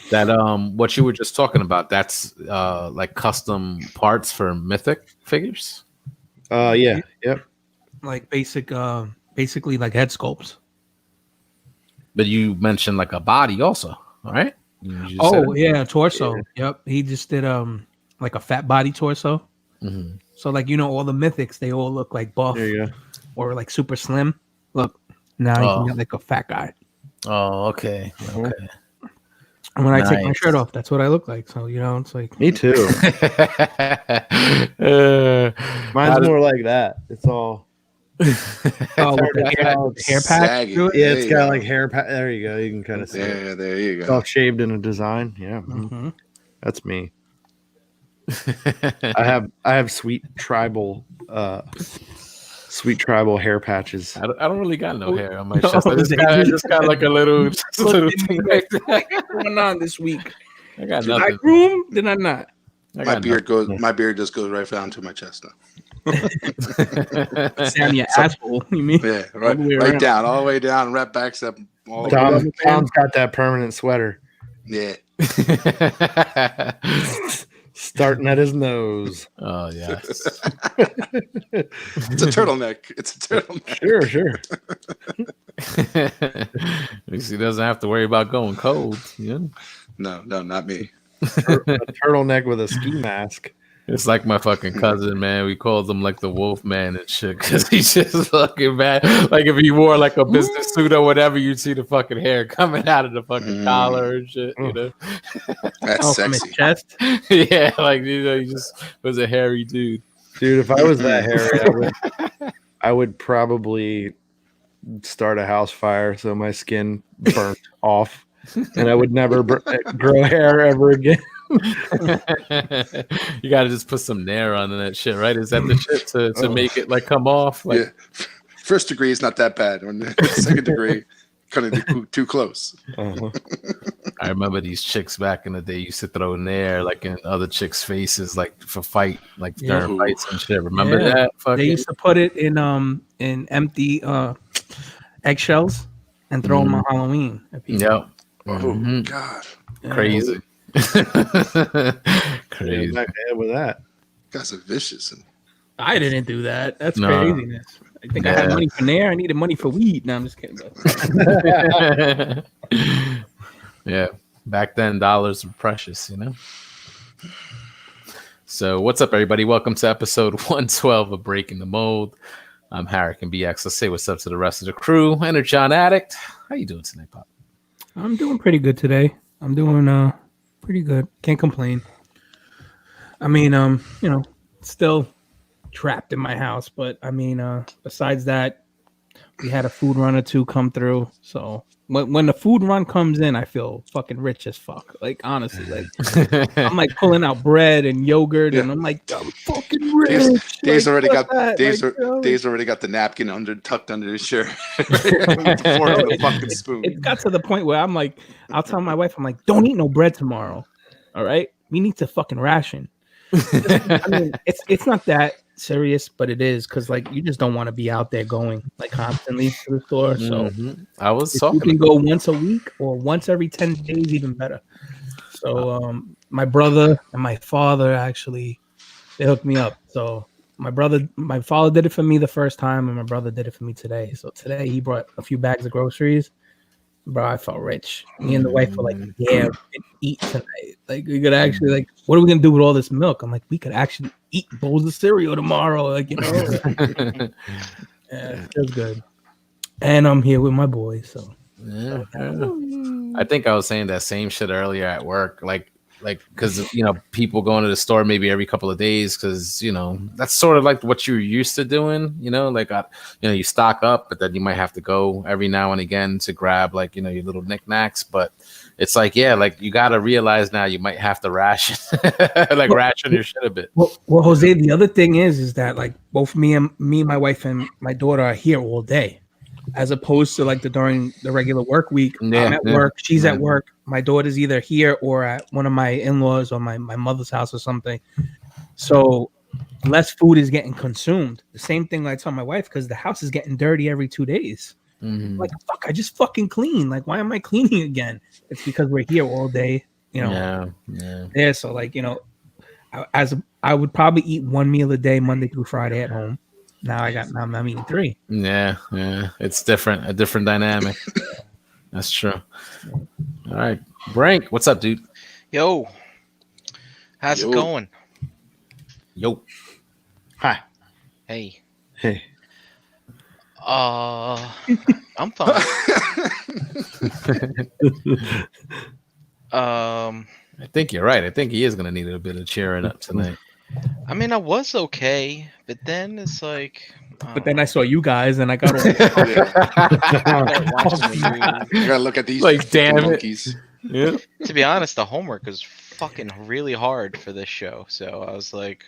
That what you were just talking about, that's like custom parts for mythic figures. Yeah, yep. Like basically like head sculpts. But you mentioned like a body also, all right? You just said Oh yeah, torso. Yep, he just did like a fat body torso. Mhm. So like all the mythics, they all look like buff There you go. or like super slim. Look, now you can Oh. get like a fat guy. Oh, okay. Okay. And when I take my Nice. shirt off, that's what I look like. So it's like Me too. Mine's more like that. It's all. oh, with the hair patch. Saggy. through it? Yeah, There it's you got go. like hair. There you go. You can kind of see it. Yeah, there you It's all go. shaved in a design. Yeah, Mhm. that's me. I have sweet tribal hair patches. I don't really got no hair on my No, chest. I just got like a little, just a little thing right there. What's going on this week? I got Did I nothing. groom? Did I not? I My got beard just goes right down to my chest now. Sam, you asshole. You mean? Yeah, All the way right around. down, all the way down, right back up. All Tom's got that permanent sweater yeah. starting at his nose. Oh yes. It's a turtleneck. It's a turtleneck. Sure. At least he doesn't have to worry about going cold. Yeah. No, not me. A turtleneck with a ski mask. It's like my fucking cousin, man. We called him like the Wolf Man and shit because he's just fucking bad. Like if he wore like a business suit or whatever, you'd see the fucking hair coming out of the fucking collar and shit. You know? That's From his sexy. chest. Yeah, like he just was a hairy dude. Dude, if I was that hairy, I would probably start a house fire so my skin burnt off and I would never grow hair ever again. You gotta just put some Nair on that shit, right? Is that the shit to make it like come off? Like, Yeah. First degree is not that bad. When second degree, kind of too close. Uh-huh. I remember these chicks back in the day used to throw Nair like in other chicks' faces, like for fight, like during fights and shit. Remember Yeah. that? Fucking... They used to put it in empty eggshells and throw them on Halloween. At people. Yep. Oh God, Crazy. Crazy. Back ahead with that. guys are vicious. And I didn't do that. That's No. craziness. I think I had money for Nair. I needed money for weed. No, I'm just kidding. Yeah. Back then, dollars were precious, you know? So, what's up, everybody? Welcome to episode 112 of Breaking the Mold. I'm Harrick and BX. Let's say what's up to the rest of the crew. Enter John Addict. How you doing tonight, Pop? I'm doing pretty good today. I'm doing pretty good. Can't complain. I mean, still trapped in my house, but I mean, besides that, we had a food run or two come through. So when the food run comes in, I feel fucking rich as fuck. Like honestly, like I'm like pulling out bread and yogurt, and I'm like, I'm fucking rich. Dave's Like, already what's got that? Dave's, Like, Dave's already got the napkin tucked under his shirt. With the fork and the fucking spoon. It got to the point where I'm like, I'll tell my wife, I'm like, don't eat no bread tomorrow. All right, we need to fucking ration. I mean, it's not that serious, but it is because like you just don't want to be out there going like constantly to the store. So I was if talking. you can go once a week or once every 10 days, even better. So my brother and my father actually they hooked me up. So my father did it for me the first time, and my brother did it for me today. So today he brought a few bags of groceries. Bro, I felt rich. Me and the wife were like, yeah, we can eat tonight. Like, we could actually, like, what are we going to do with all this milk? I'm like, we could actually eat bowls of cereal tomorrow. Like, you know? Yeah, it's good. And I'm here with my boys, so. Yeah. I think I was saying that same shit earlier at work. Like, because, people going to the store maybe every couple of days because, that's sort of like what you're used to doing, like, you stock up, but then you might have to go every now and again to grab like, your little knickknacks. But it's like, yeah, like you got to realize now you might have to ration, ration your shit a bit. Well, Jose, the other thing is that like both me, my wife and my daughter are here all day. As opposed to like during the regular work week, I'm at work, she's at work. My daughter's either here or at one of my in-laws or my mother's house or something. So less food is getting consumed. The same thing I tell my wife because the house is getting dirty every 2 days. Like fuck, I just fucking clean. Like why am I cleaning again? It's because we're here all day You know, yeah. So like, you know, I would probably eat one meal a day, Monday through Friday at home. Now I'm eating 3. Yeah, it's different, a different dynamic. That's true. All right, Brink, what's up, dude? Yo, how's it Yo. going? Yo, Hi. Hey. Hey. I'm fine. I think you're right. I think he is gonna need a bit of cheering up tonight. I mean, I was okay, but then it's like. But then I saw you guys, and I got all watching the news. You gotta look at these Like, damn it. monkeys. Yeah, To be honest, the homework was fucking really hard for this show, so I was like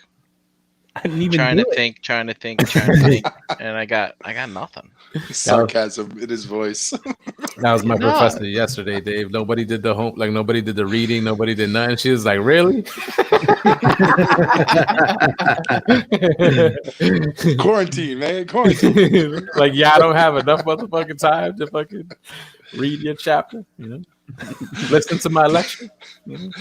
I didn't even trying do to it. think, and I got nothing. Sarcasm in his voice. that was my No. professor yesterday, Dave. Nobody did the nobody did the reading, nobody did nothing. She was like, "Really?" Quarantine, man. Quarantine. Like, yeah, I don't have enough motherfucking time to fucking read your chapter. Listen to my lecture. Who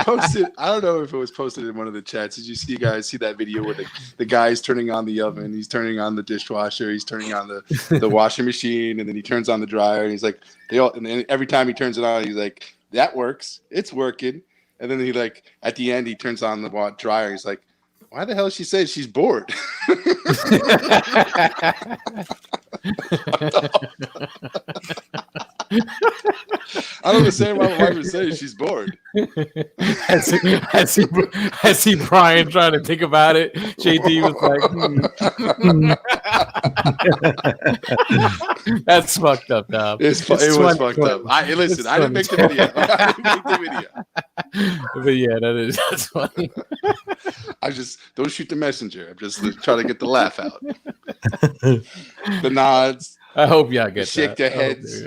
posted? I don't know if it was posted in one of the chats. Did you see that video where the guy's turning on the oven, he's turning on the dishwasher, he's turning on the washing machine, and then he turns on the dryer, and he's like, and then every time he turns it on, he's like, that works, it's working, and then he like at the end he turns on the dryer, he's like, why the hell she said she's bored? I don't understand why my wife would say she's bored. I see Brian trying to think about it. JD was like, that's fucked up, Dom. It was fucked up. Listen, I didn't make the video. But yeah, that's funny. I just don't shoot the messenger. I'm just trying to get the laugh out. The nods. I hope y'all get shake that. their heads.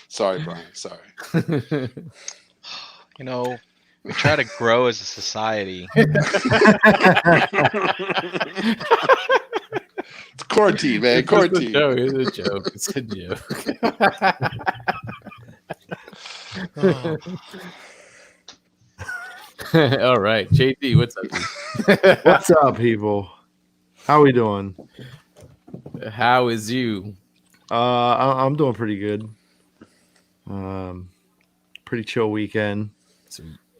Sorry, Brian. Sorry. You know, we try to grow as a society. It's quarantine, man. Quarantine. It's a joke. It's a joke. All right, JD, what's up? What's up, people? How we doing? How is you? I'm doing pretty good. Pretty chill weekend.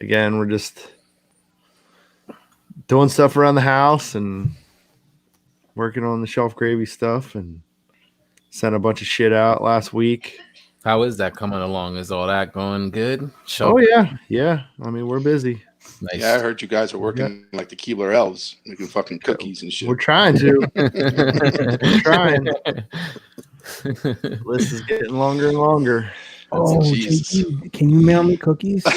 Again, we're just doing stuff around the house and working on the shelf gravy stuff, and sent a bunch of shit out last week. How is that coming along? Is all that going good? Oh yeah. I mean, we're busy. Nice. Yeah, I heard you guys are working like the Keebler elves, making fucking cookies and shit. We're trying to. We're trying. List is getting longer and longer. Oh, Jesus. JP, can you mail me cookies? I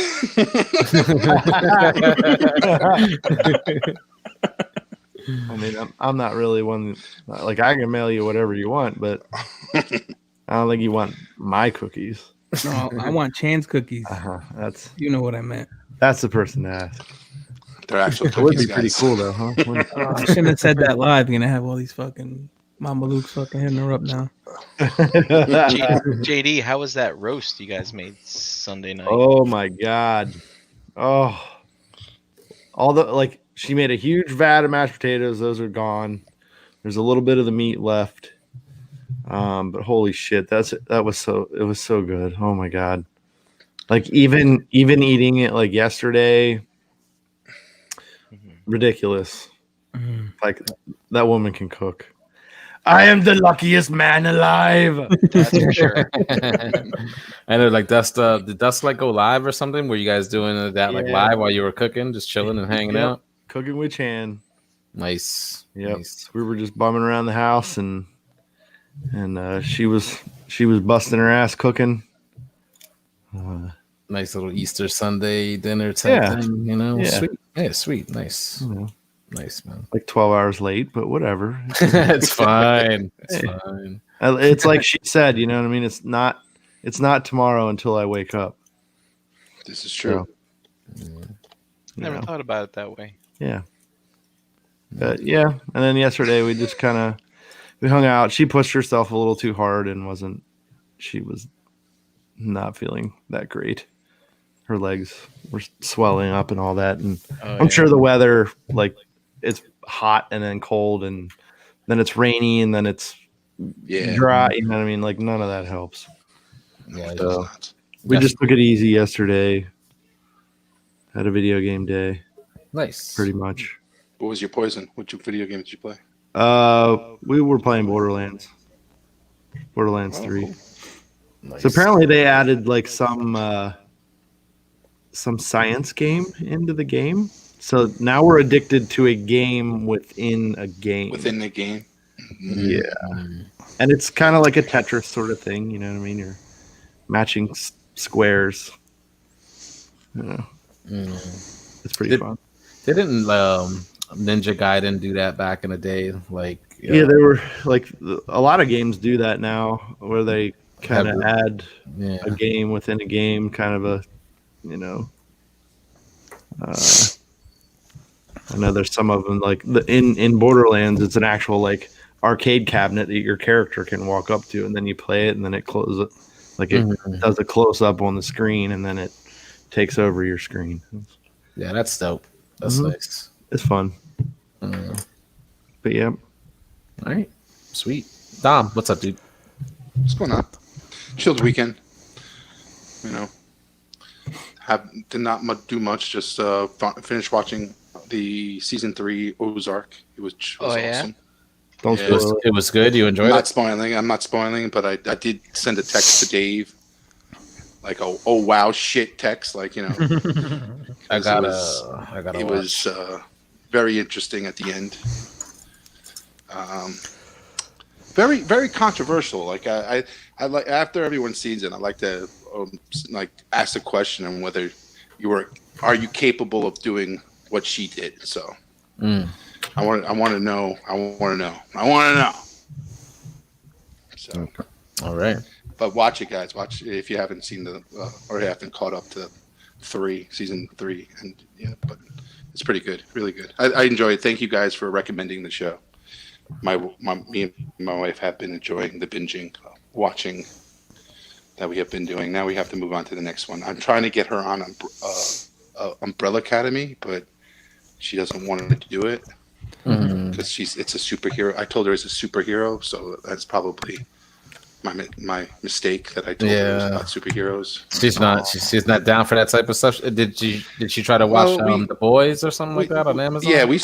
mean, I'm not really one. Like, I can mail you whatever you want, but I don't think you want my cookies. No, I want Chan's cookies. That's You know what I meant. That's the person to ask. They're actual It would cookies, be pretty guys. cool though, huh? I shouldn't have said that live. You're gonna have all these fucking Mama Luke's fucking hitting her up now. JD, how was that roast you guys made Sunday night? Oh my god! Oh, all the she made a huge vat of mashed potatoes. Those are gone. There's a little bit of the meat left. But holy shit, it was so good. Oh my god! Like even eating it like yesterday, ridiculous. Like that woman can cook. I am the luckiest man alive. That's for sure. And they're like, did Dust like go live or something? Were you guys doing that like Yeah. live while you were cooking, just chilling and hanging Yep. out? Cooking with Chan. Nice. Yep. Nice. We were just bumming around the house and she was busting her ass cooking. Nice little Easter Sunday dinner type thing, Yeah. Sweet. Yeah, sweet. Nice. You know, Nice, man. like 12 hours late, but whatever. It's fine. It's fine. It's like she said, you know what I mean? It's not tomorrow until I wake up. This is true. You Never know? thought about it that way. Yeah. But yeah. And then yesterday we just we hung out. She pushed herself a little too hard and wasn't she was not feeling that great. Her legs were swelling up and all that, and I'm sure the weather, like, it's hot and then cold and then it's rainy and then it's dry. You know what I mean? Like, none of that helps. Yeah, So we just took it easy yesterday. Had a video game day, nice. pretty much. What was your poison? Which video game did you play? We were playing Borderlands 3. Cool. Nice. So apparently they added like some science game into the game. So now we're addicted to a game within a game. Within the game. Yeah. And it's kind of like a Tetris sort of thing, you know what I mean? You're matching squares. You know. It's pretty fun. They didn't Ninja Gaiden do that back in the day, like yeah, they were like a lot of games do that now, where they kind of add a game within a game, kind of a, you know. I know there's some of them like in Borderlands, it's an actual like arcade cabinet that your character can walk up to, and then you play it, and then it closes it, like it does a close up on the screen, and then it takes over your screen. Yeah, that's dope. That's nice. It's fun. But yeah. All right, sweet. Dom, what's up, dude? What's going on? Chilled weekend. You know, did not do much. Just finished watching the season 3 Ozark. It was awesome. Don't spoil it was good. You enjoyed it? I'm not spoiling, but I did send a text to Dave, like oh wow shit text, like, you know. I gotta. It was very interesting at the end. Very very controversial. Like I like, after everyone sees it, I like to like ask the question on whether are you capable of doing what she did. So I want to know. So all right. But watch it, guys. Watch it if you haven't seen or haven't caught up to season 3, and but it's pretty good, really good. I enjoy it. Thank you guys for recommending the show. Me and my wife have been enjoying the binging, watching that we have been doing. Now we have to move on to the next one. I'm trying to get her on Umbrella Academy, but she doesn't want to do it because it's a superhero. I told her it's a superhero, so that's probably my mistake that I told her it was about superheroes. She's not down for that type of stuff. Did she try to watch The Boys or something like that on Amazon? Yeah, we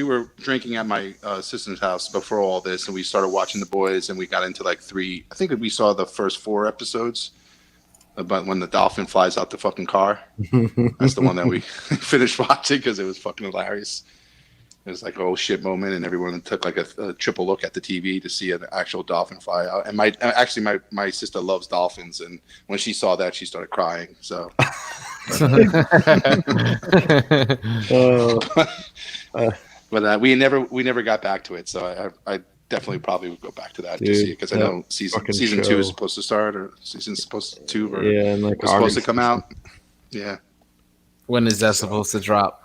were drinking at my sister's house before all this, and we started watching The Boys, and we got into like 3. I think we saw the first 4 episodes about when the dolphin flies out the fucking car. That's the one that we finished watching because it was fucking hilarious. It was like a oh shit moment, and everyone took like a triple look at the TV to see an actual dolphin fly out. And my sister loves dolphins, and when she saw that, she started crying. So, but we never got back to it. So I definitely probably would go back to that to see it, because I know season 2 is supposed to start, or season's supposed to, or and like was supposed to come out. Yeah. When is that supposed to drop?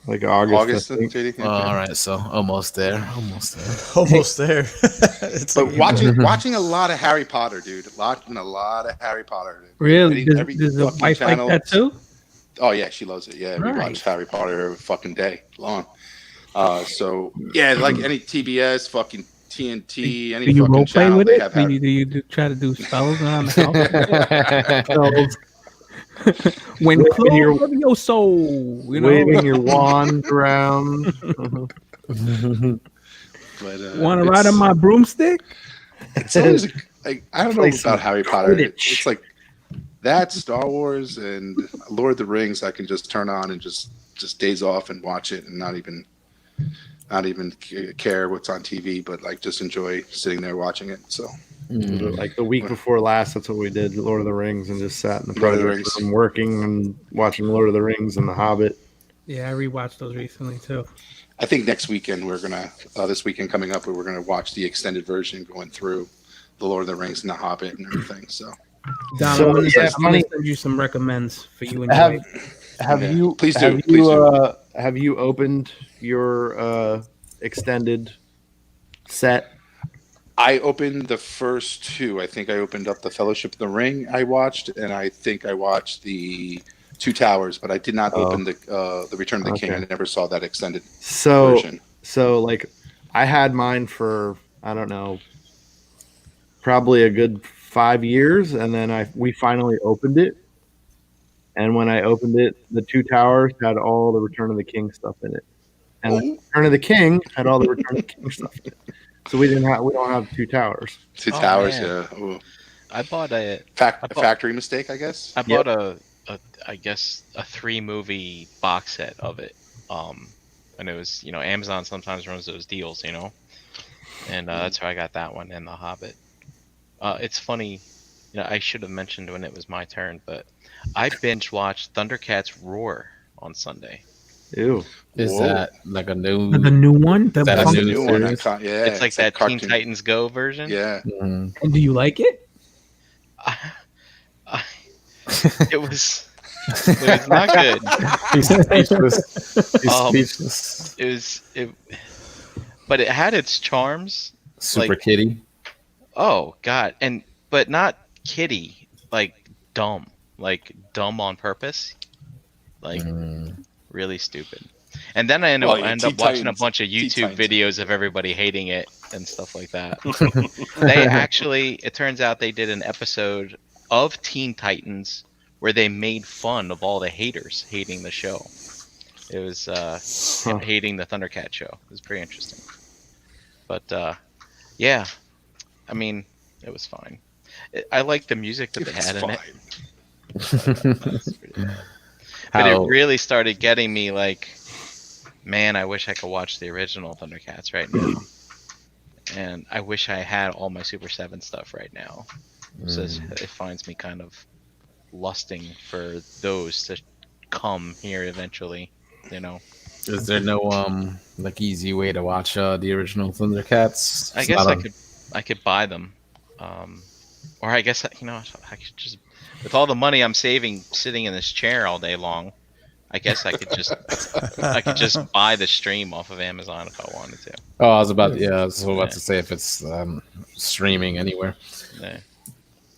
Like August. JD? Oh, all right, so almost there. Almost there. But watching a lot of Harry Potter, dude. Watching a lot of Harry Potter. Really? Does the wife like that too? Oh yeah, she loves it. Yeah, we watch Harry Potter every fucking day long. So yeah, like any TBS, fucking TNT, any do you fucking role play channel, with they it? have Do Harry. you try to do spells around the house? When close of your soul, waving your wand around. But want to ride on my broomstick? It's always like, I don't know about Harry Potter. It's like that, Star Wars, and Lord of the Rings. I can just turn on and just days off and watch it, and not even care what's on TV, but like just enjoy sitting there watching it. So. Like the week before last, that's what we did, Lord of the Rings, and just sat in the project room working and watching Lord of the Rings and The Hobbit. Yeah, I rewatched those recently too. I think next weekend we're gonna this weekend coming up, we're gonna watch the extended version going through the Lord of the Rings and The Hobbit and everything. So, Don, I'm gonna send you some recommends for you and please do. Have you opened your extended set? I opened the first two. I think I opened up the Fellowship of the Ring. I watched, and I think I watched the Two Towers, but I did not open the Return of the King. I never saw that extended version. So like, I had mine for I don't know, probably a good 5 years, and then we finally opened it. And when I opened it, the Two Towers had all the Return of the King stuff in it, and the Return of the King had all the Return of the King stuff in it. So we don't have Two Towers. Two Towers, man. yeah. Ooh. I bought a factory mistake, I guess. I bought a 3-movie box set of it. And it was, Amazon sometimes runs those deals, and that's how I got that one and The Hobbit. It's funny, I should have mentioned when it was my turn, but I binge watched Thundercats Roar on Sunday. Ew. Is that like a new? The new one? Is that a new one? series? It's like that Teen Titans Go version. Yeah. And do you like it? It was not good. He's speechless. But it had its charms. Super Kitty. Oh God, but not kitty, like dumb on purpose, really stupid. And then I end up watching a bunch of YouTube videos of everybody hating it and stuff like that. It turns out they did an episode of Teen Titans where they made fun of all the haters hating the show. It was hating the Thundercat show. It was pretty interesting. But yeah, I mean, it was fine. I liked the music that they had in it. But it really started getting me like, man, I wish I could watch the original Thundercats right now. And I wish I had all my Super 7 stuff right now. So it finds me kind of lusting for those to come here eventually, Is there no like easy way to watch the original Thundercats? I guess I could buy them. Or I guess I could just, with all the money I'm saving sitting in this chair all day long, I guess I could just buy the stream off of Amazon if I wanted to. Oh, I was about to say if it's streaming anywhere.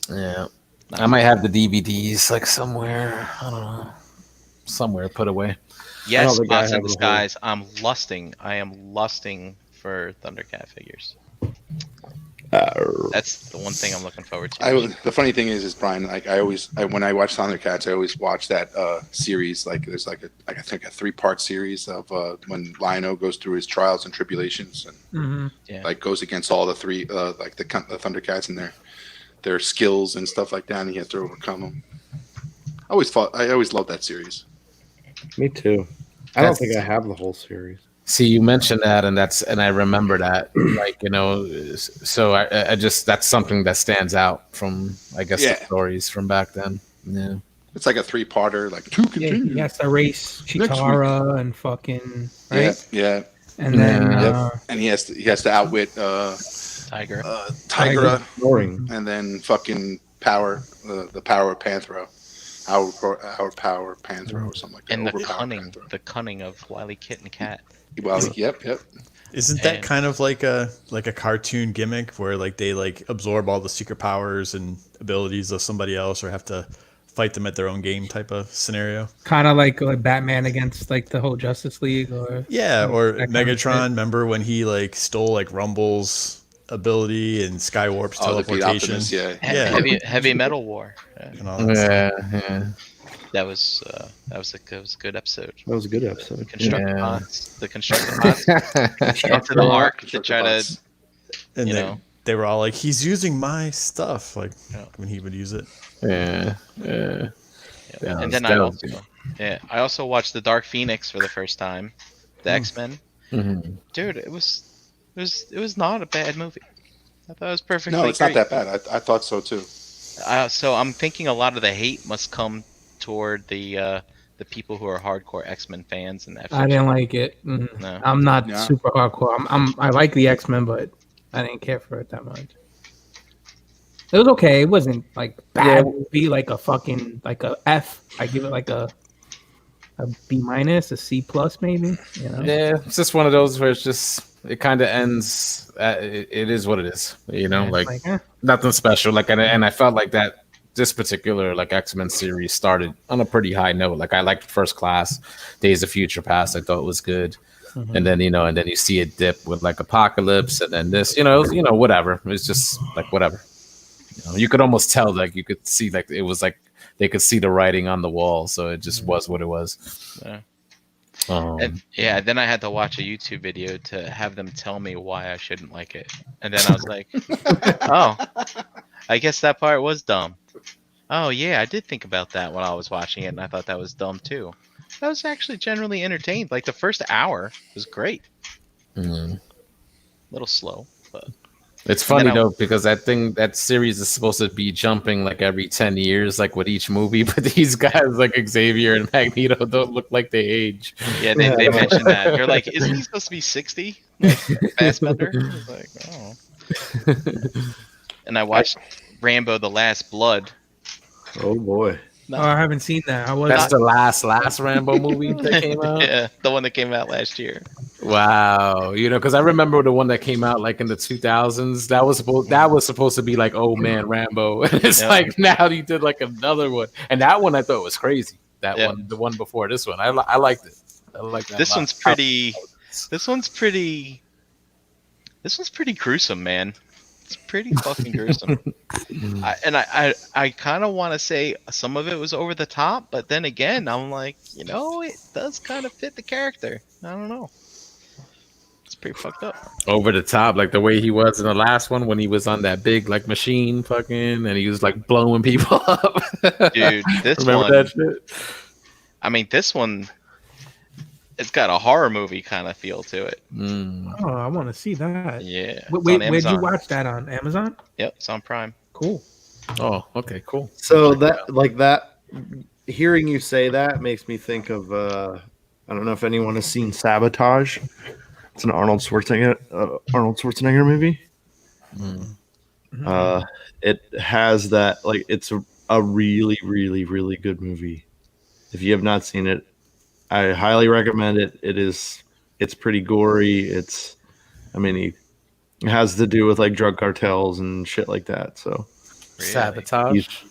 Yeah. I might have the DVDs like somewhere. I don't know. Somewhere put away. Yes, Spots in the Skies. I am lusting for Thundercat figures. That's the one thing I'm looking forward to. The funny thing is Brian, like when I watch Thundercats, I always watch that series. Like there's I think a 3-part series of when Lion-O goes through his trials and tribulations, and like goes against all the three like the Thundercats and their skills and stuff like that, and he has to overcome them. I always loved that series. Me too. I don't think I have the whole series. See, you mentioned that, and I remember that, so I just, that's something that stands out from, I guess, the stories from back then. Yeah, it's like a 3-parter, like to continue. He has to race Chitara and fucking right. Yeah. And then and he has to outwit Tigra, and then fucking the power of Panthro. Our power Panthro or something like that. And the cunning of Wily Kit and Cat. Well, yep. Isn't that kind of like a cartoon gimmick where like they like absorb all the secret powers and abilities of somebody else, or have to fight them at their own game type of scenario? Kind of like Batman against like the whole Justice League, or or Megatron. Remember when he like stole like Rumble's ability and Skywarp's teleportation? Heavy Metal War. Yeah. That was a good episode. That was a good episode. The constructor pods into the arc to try to, and they were all like, "He's using my stuff," like when he would use it. Yeah. And then I also watched the Dark Phoenix for the first time, the X-Men. Mm-hmm. Dude, it was not a bad movie. I thought it was perfectly No, it's great. not that bad. I thought so too. So I'm thinking a lot of the hate must come toward the people who are hardcore X-Men fans and that. I didn't like it. Mm-hmm. No. I'm not super hardcore. I like the X-Men, but I didn't care for it that much. It was okay. It wasn't like bad movie, like a fucking like a F. I give it like a B-, a C+ maybe. Yeah, it's just one of those where it's just it kind of ends. It is what it is, you know, like eh. nothing special. Like, and I felt like that this particular like X-Men series started on a pretty high note. Like I liked First Class, Days of Future Past. I thought it was good. And then and then you see it dip with like Apocalypse, and then this, whatever. It's just like whatever. You could almost tell, like you could see, like it was like they could see the writing on the wall, so it just was what it was. Yeah. Then I had to watch a YouTube video to have them tell me why I shouldn't like it, and then I was like, oh, I guess that part was dumb. Oh yeah, I did think about that when I was watching it, and I thought that was dumb too. I was actually generally entertained. Like the first hour was great. A little slow, but it's funny though, because that series is supposed to be jumping like every 10 years, like with each movie, but these guys like Xavier and Magneto don't look like they age. Yeah, they mentioned that. They're like, isn't he supposed to be 60? Like, Fassbender? I was like, oh. And I watched Rambo: The Last Blood. Oh boy. No, I haven't seen that. That's the last Rambo movie that came out. Yeah, the one that came out last year. Wow, because I remember the one that came out like in the 2000s. That was supposed to be like, oh man, Rambo. And it's like now you did like another one, and that one I thought was crazy. That one, the one before this one, I liked it. I like that. This one's pretty. This one's pretty gruesome, man. It's pretty fucking gruesome. I kind of want to say some of it was over the top, but then again, I'm like, it does kind of fit the character. I don't know. It's pretty fucked up. Over the top, like the way he was in the last one when he was on that big like machine fucking, and he was like blowing people up. Dude, this Remember one. that shit? I mean, this one. It's got a horror movie kind of feel to it. Oh, I want to see that. Yeah. Where'd you watch that on? Amazon? Yep, it's on Prime. Cool. Oh, okay, cool. So that hearing you say that makes me think of I don't know if anyone has seen Sabotage. It's an Arnold Schwarzenegger movie. It has that, like, it's a really, really, really good movie. If you have not seen it, I highly recommend it. It's pretty gory. It has to do with like drug cartels and shit like that. So Sabotage.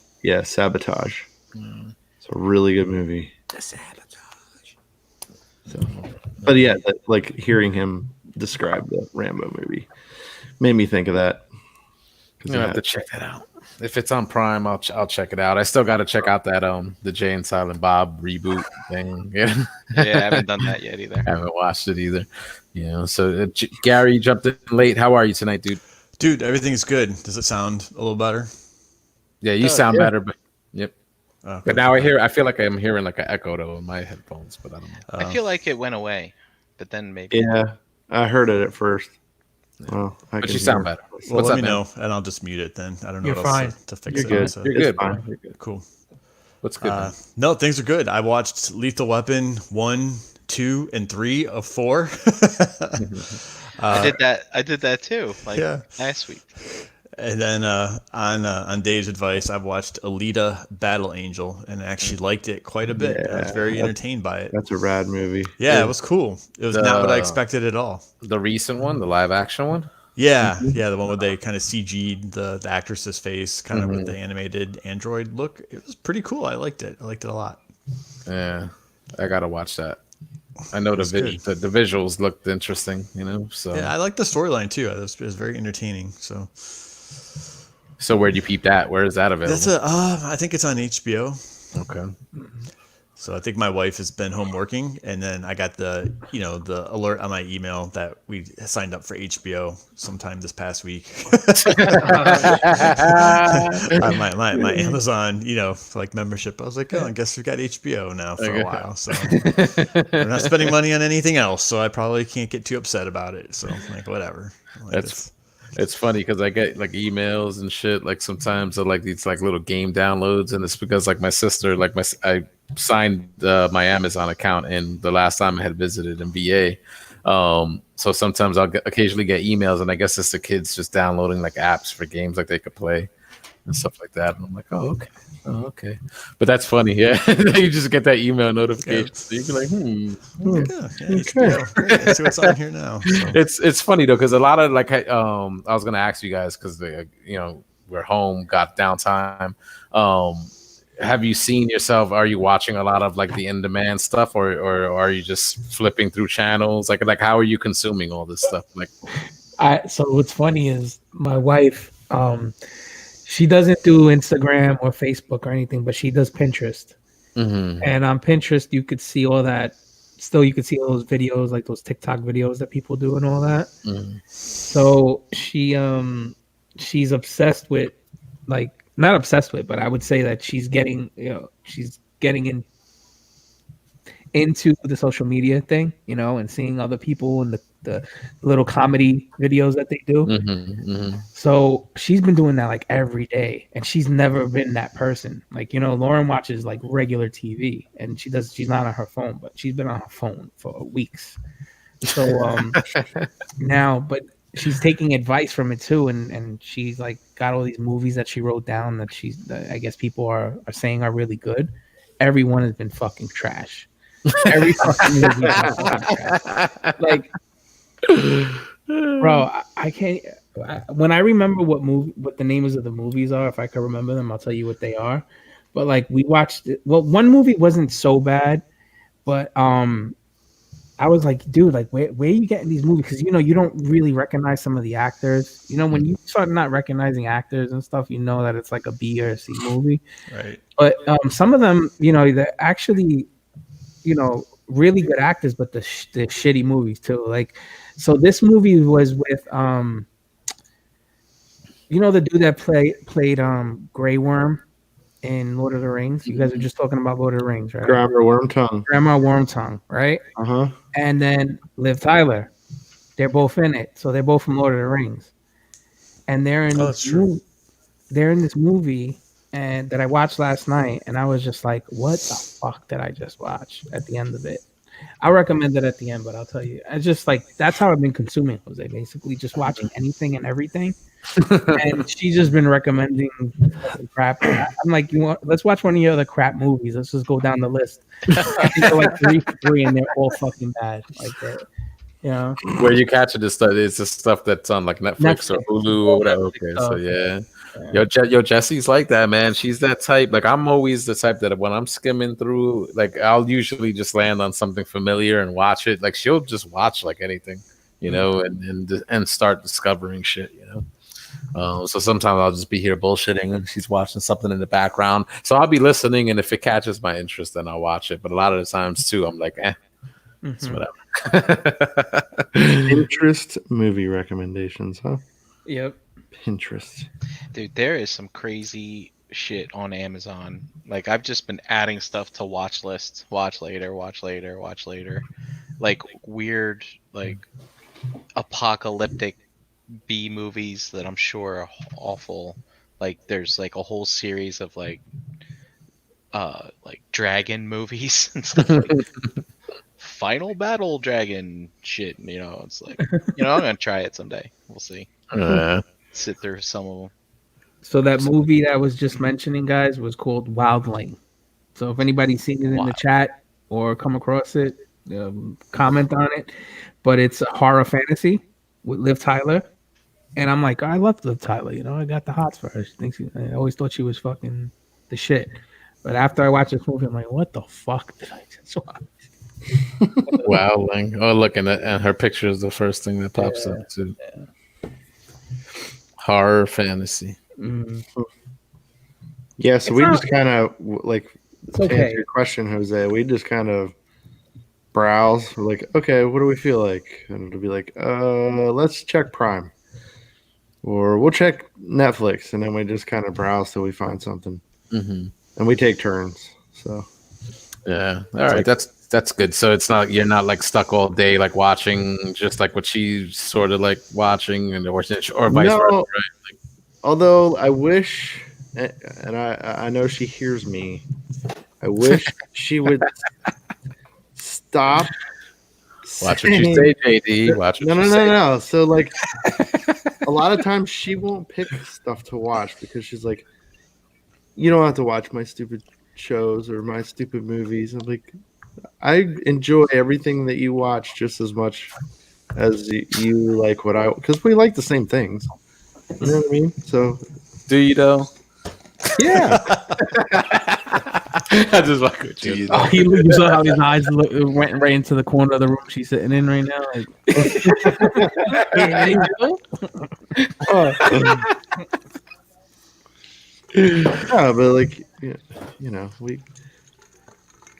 Sabotage. It's a really good movie. Sabotage. So, but yeah, like hearing him describe the Rambo movie made me think of that. I'm gonna have to check that out. If it's on Prime, I'll check it out. I still got to check out that the Jay and Silent Bob reboot thing. Yeah, I haven't done that yet either. I haven't watched it either. So Gary, you jumped in late. How are you tonight, dude? Dude, everything's good. Does it sound a little better? Yeah, you sound better, but yep. Okay. But now I feel like I'm hearing like an echo though in my headphones, but I don't know. I feel like it went away, but then maybe. Yeah, I heard it at first. Well, but you sound better. Well, let me know, and I'll just mute it then. I don't know You're what fine. else to fix You're it. good. So. You're good. Fine. You're good. Cool. What's good? No, things are good. I watched Lethal Weapon 1, 2, and 3 of 4. I did that too. Last week. And then on Dave's advice, I've watched Alita: Battle Angel and actually liked it quite a bit. I was very entertained by it. That's a rad movie. Yeah, it was cool. It was not what I expected at all. The recent one, the live action one. Yeah, the one where they kind of CG'd the actress's face, kind of with the animated android look. It was pretty cool. I liked it. I liked it a lot. Yeah, I gotta watch that. I know the visuals looked interesting, So yeah, I liked the storyline too. It was very entertaining. So where'd you peep that? Where is that available? That's I think it's on HBO. Okay. So I think my wife has been home working, and then I got the alert on my email that we signed up for HBO sometime this past week. my Amazon, membership. I was like, oh, I guess we've got HBO now for a while. So we're not spending money on anything else, so I probably can't get too upset about it. So whatever. It's funny because I get like emails and shit like sometimes of like these like little game downloads, and it's because like my sister, I signed my Amazon account in the last time I had visited in VA. So sometimes I'll occasionally get emails, and I guess it's the kids just downloading like apps for games like they could play. and stuff like that. And I'm like, oh, okay. But that's funny, yeah. You just get that email notification, so you be like, Let's see what's on here now. So. It's funny though, because a lot of like, I was gonna ask you guys because we're home, got downtime. Have you seen yourself? Are you watching a lot of like the in-demand stuff, or are you just flipping through channels? Like how are you consuming all this stuff? Like, so what's funny is my wife, she doesn't do Instagram or Facebook or anything, but she does Pinterest. And on Pinterest, you could see all that. Still, you could see all those videos, like those TikTok videos that people do and all that. So she's obsessed with, like, not obsessed with, but I would say that she's getting into the social media thing, and seeing other people and the little comedy videos that they do. So she's been doing that like every day, and she's never been that person. Like, Lauren watches like regular TV, and she's not on her phone, but she's been on her phone for weeks. So now, but she's taking advice from it too, and she's like got all these movies that she wrote down that I guess people are saying are really good. Everyone has been fucking trash. Every fucking movie has been fucking trash. Like, bro, I can't. When I remember what the names of the movies are, if I can remember them, I'll tell you what they are. But like, we watched it. Well, one movie wasn't so bad, but I was like, dude, like, where are you getting these movies? Because you don't really recognize some of the actors. When you start not recognizing actors and stuff, that it's like a B or a C movie. Right. But some of them, they're actually, really good actors, but the shitty movies too. Like, so this movie was with the dude that played Grey Worm in Lord of the Rings. You guys are just talking about Lord of the Rings, right? Grandma Wormtongue, right? And then Liv Tyler, they're both in it, so they're both from Lord of the Rings, and they're in this movie and that I watched last night, and I was just like, what the fuck did I just watch at the end of it? I'll recommend it at the end, but I'll tell you, I just like, that's how I've been consuming Jose, basically just watching anything and everything. And she's just been recommending crap. I'm like, let's watch one of your other crap movies. Let's just go down the list. I think they're like 3 for 3, and they're all fucking bad. Like that, Where you catching this stuff? It's the stuff that's on like Netflix or Hulu or whatever. Okay, so yeah. Yo, Jesse's like that, man. She's that type. Like, I'm always the type that when I'm skimming through, like, I'll usually just land on something familiar and watch it. Like, she'll just watch like anything, and start discovering shit, So sometimes I'll just be here bullshitting and she's watching something in the background. So I'll be listening, and if it catches my interest, then I'll watch it. But a lot of the times too, I'm like, it's whatever. Pinterest movie recommendations, huh? Yep. Pinterest. Dude, there is some crazy shit on Amazon. Like, I've just been adding stuff to watch lists. Watch later. Like, weird, like, apocalyptic B movies that I'm sure are awful. Like, there's like a whole series of like dragon movies and stuff like Final Battle Dragon shit. It's like, I'm gonna try it someday. We'll see. Sit through some of them. So that movie that I was just mentioning, guys, was called Wildling. So if anybody's seen it in the chat or come across it, comment on it. But it's a horror fantasy with Liv Tyler. And I'm like, I love Liv Tyler. I got the hots for her. I always thought she was fucking the shit. But after I watched this movie, I'm like, what the fuck did I just watch? Wildling. Oh, looking at her picture is the first thing that pops up too. Yeah. Horror fantasy. Yeah, so we just kind of like to answer your question, Jose. We just kind of browse. We're like, okay, what do we feel like? And it'll be like, let's check Prime, or we'll check Netflix, and then we just kind of browse till we find something, and we take turns. So yeah, all right, that's good. So it's not, you're not like stuck all day like watching just like what she's sort of like watching, or vice versa, right? Like, although I wish, and I know she hears me, I wish she would stop. Watch what you say, JD. Watch what you say. No. So like, a lot of times she won't pick stuff to watch because she's like, you don't have to watch my stupid shows or my stupid movies. I'm like, I enjoy everything that you watch just as much as you like what I, because we like the same things. You know what I mean? So, Do you though? yeah. I just like with you. Oh, you saw how his eyes went right into the corner of the room she's sitting in right now. Like, Yeah, but like,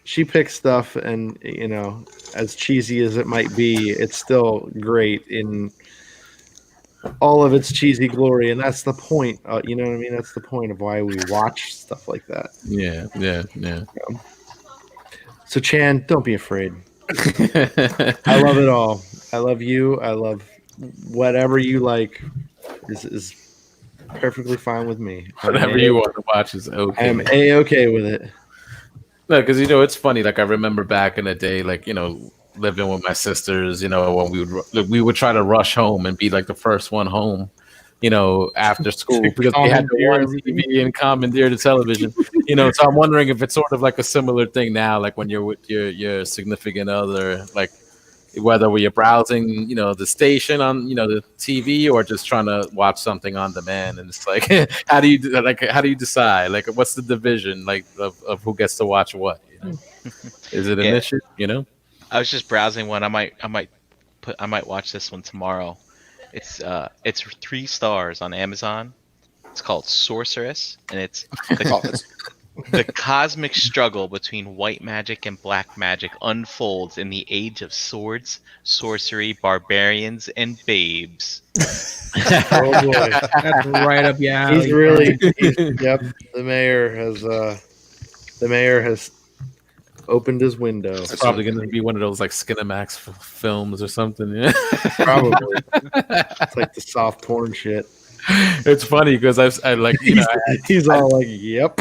she picks stuff, and as cheesy as it might be, it's still great in all of its cheesy glory, and that's the point. You know what I mean? That's the point of why we watch stuff like that. Yeah. So Chan, don't be afraid. I love it all. I love you. I love whatever you like. Is perfectly fine with me. Whatever you want to watch is okay. I am A-okay with it. No, because it's funny. Like I remember back in the day, like living with my sisters. When we would try to rush home and be like the first one home. After school because they had the one TV and commandeer the television. So I'm wondering if it's sort of like a similar thing now, like when you're with your significant other, like whether you're browsing, the station on, the TV or just trying to watch something on demand. And it's like, how do you decide? Like, what's the division like of who gets to watch what? Is it an issue? I was just browsing one. I might watch this one tomorrow. It's 3 stars on Amazon. It's called Sorceress, and it's the cosmic struggle between white magic and black magic unfolds in the age of swords, sorcery, barbarians, and babes. Oh boy, that's right up your alley. Yep. The mayor has opened his window. It's probably going to be one of those like Skinamax films or something. Yeah, probably. It's like the soft porn shit. It's funny because I like he's all like, "Yep."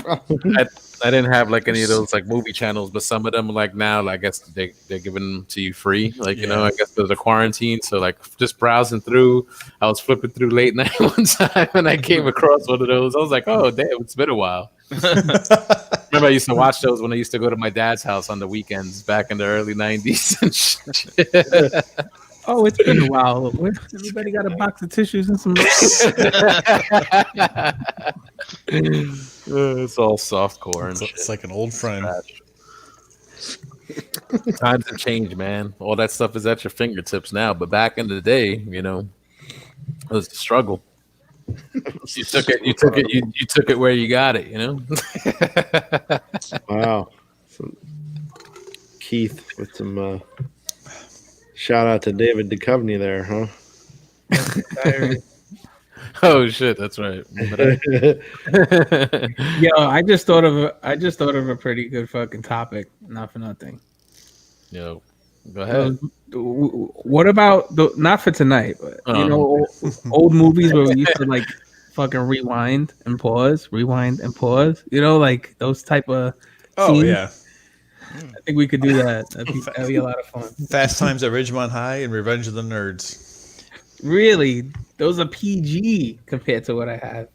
I didn't have like any of those like movie channels, but some of them like now, I guess they're giving them to you free. Like I guess there's a quarantine, so like just browsing through, I was flipping through late night one time and I came across one of those. I was like, oh damn, it's been a while. Remember, I used to watch those when I used to go to my dad's house on the weekends back in the early '90s and shit. Oh, it's been a while. Everybody got a box of tissues and some. It's all soft core. It's like an old friend. Times have changed, man. All that stuff is at your fingertips now. But back in the day, it was a struggle. You took it where you got it, Wow. So, Keith with some shout out to David Duchovny there, huh? Oh shit, that's right. Yo, I just thought of a pretty good fucking topic. Not for nothing. Yo, go ahead. What about not for tonight, but old movies where we used to like fucking rewind and pause, like those type of scenes? Yeah. I think we could do that. That'd be a lot of fun. Fast Times at Ridgemont High and Revenge of the Nerds. Really? Those are PG compared to what I have.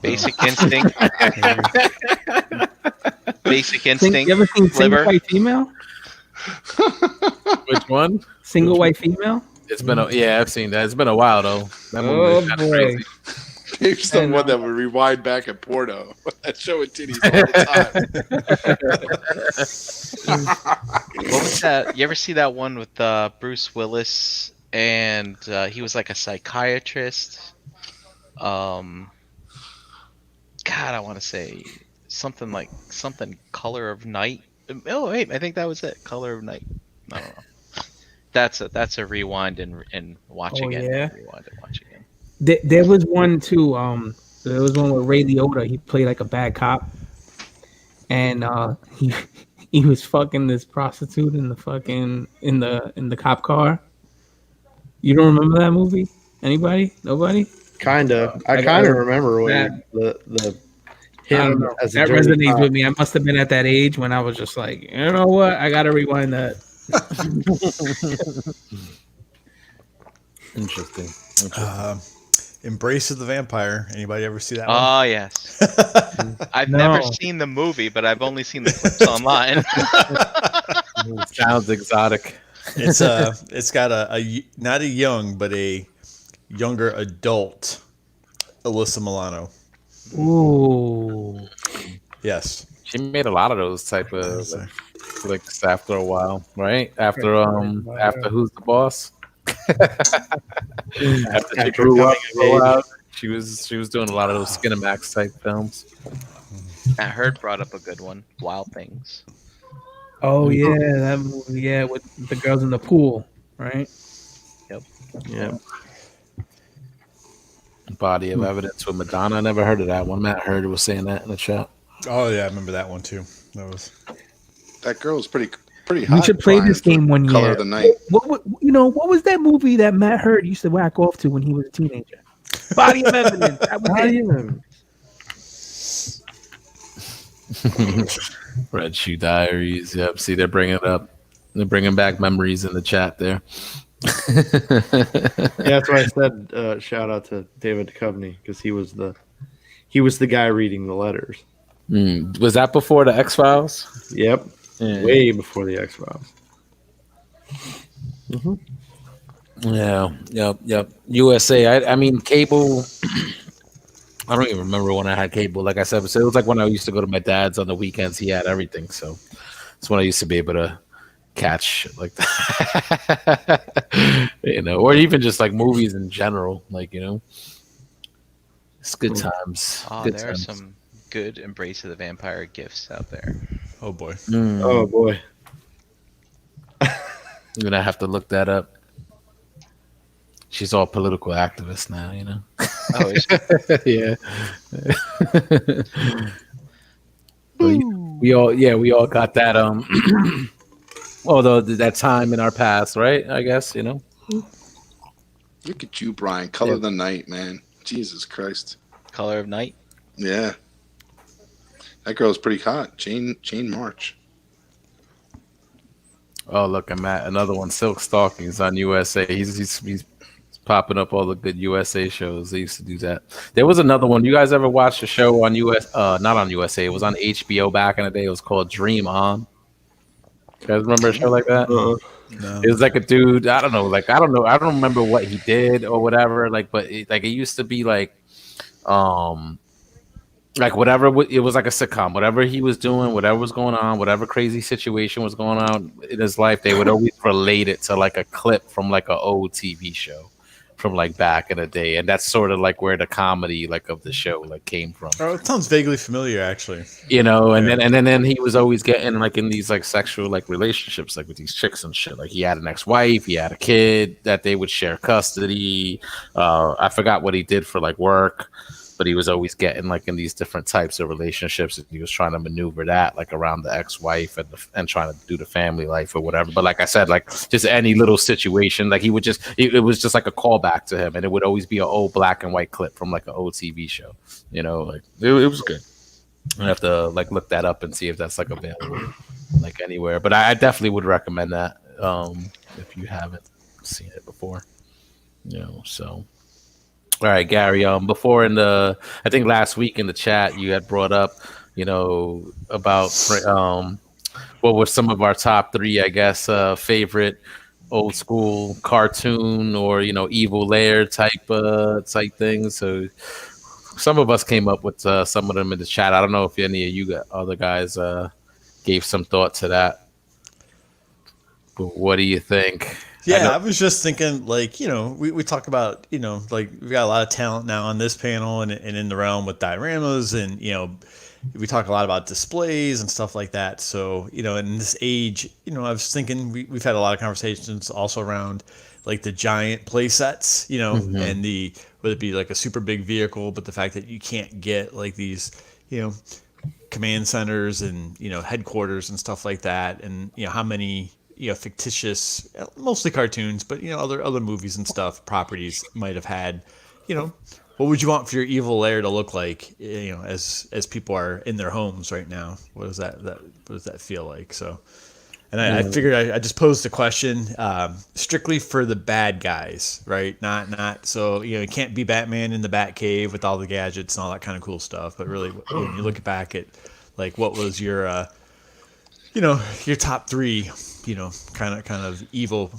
Basic Instinct. Basic Instinct. You ever seen Single White Female? Which one? Single White Female? It's been I've seen that. It's been a while though. Oh boy. There's someone that would rewind back at porno. That show with titties all the time. What was that? You ever see that one with Bruce Willis and he was like a psychiatrist? God, I want to say something Color of Night. Oh wait, I think that was it. Color of Night. I don't know. That's a rewind and watch again. Yeah. Rewind and watch again. There was one too. There was one with Ray Liotta. He played like a bad cop, and he was fucking this prostitute in the cop car. You don't remember that movie? Anybody? Nobody? Kinda. I kind of remember when the him. I don't know. That resonates with me. I must have been at that age when I was just like, you know what? I gotta rewind that. Interesting. Embrace of the Vampire. Anybody ever see that one? Oh yes. I've never seen the movie, but I've only seen the clips online. Sounds exotic. It's got a not a young but a younger adult Alyssa Milano. Ooh. Yes. She made a lot of those type of flicks after a while, right? After Who's the Boss? After she grew up for a while, she was doing a lot of those Skinamax type films. Matt Hurd brought up a good one, Wild Things. Oh yeah, that movie, yeah, with the girls in the pool, right? Yep. Yeah. Body of Evidence with Madonna. I never heard of that one. Matt Hurd was saying that in the chat. Oh yeah, I remember that one too. That girl was pretty hot. We should play this game one year. Color of the Night. What was that movie that Matt Hurd used to whack off to when he was a teenager? Body of Evidence. That was Body of Evidence. Red Shoe Diaries. Yep. See, they're bringing it up. They're bringing back memories in the chat there. Yeah, that's why I said shout out to David Duchovny because he was the guy reading the letters. Was that before the X-Files? Yep. Yeah. Way before the X-Files. Yeah. Yep. USA. I mean, cable. I don't even remember when I had cable. Like I said, so it was like when I used to go to my dad's on the weekends. He had everything, so it's when I used to be able to catch like that, or even just like movies in general. Like it's good times. Oh, good there times. are some good Embrace of the Vampire gifts out there. Oh boy. Oh boy. I'm gonna have to look that up. She's all political activist now, Oh, is yeah. we all got that. Although that time in our past, right? I guess Look at you, Brian. Color of the Night, man. Jesus Christ. Color of Night. Yeah. That girl's pretty hot. Jane March. Oh, look, I'm at another one. Silk Stockings on USA. He's popping up all the good USA shows. They used to do that. There was another one. You guys ever watched a show on not on USA? It was on HBO back in the day. It was called Dream On. You guys remember a show like that? No. It was like a dude. I don't know. I don't remember what he did or whatever. But it used to be like whatever. It was like a sitcom. Whatever he was doing, whatever was going on, whatever crazy situation was going on in his life, they would always relate it to like a clip from like an old TV show from like back in the day, and that's sort of like where the comedy like of the show like came from. Oh, it sounds vaguely familiar, actually. And then he was always getting like in these like sexual like relationships like with these chicks and shit. Like he had an ex-wife, he had a kid that they would share custody. I forgot what he did for like work, but he was always getting like in these different types of relationships, and he was trying to maneuver that like around the ex-wife and trying to do the family life or whatever. But like I said, like just any little situation, like he would just it was just like a callback to him, and it would always be an old black and white clip from like an old TV show. Like it was good. I have to like look that up and see if that's like available like anywhere. But I definitely would recommend that if you haven't seen it before. So. All right, Gary. Before I think last week in the chat, you had brought up, about what were some of our top 3, I guess, favorite old school cartoon or evil Lair type things. So some of us came up with some of them in the chat. I don't know if any of you other guys gave some thought to that. But what do you think? Yeah, I was just thinking, like, we talk about, like we've got a lot of talent now on this panel and in the realm with dioramas, and we talk a lot about displays and stuff like that. So in this age, I was thinking we've had a lot of conversations also around like the giant play sets, and whether it be like a super big vehicle, but the fact that you can't get like these, command centers and headquarters and stuff like that, and how many fictitious, mostly cartoons, but other movies and stuff, properties might have had, what would you want for your evil Lair to look like, as people are in their homes right now? What does that feel like? So And I figured I just posed the question strictly for the bad guys, right? Not so it can't be Batman in the Batcave with all the gadgets and all that kind of cool stuff. But really, when you look back at like what was your your top three, kind of evil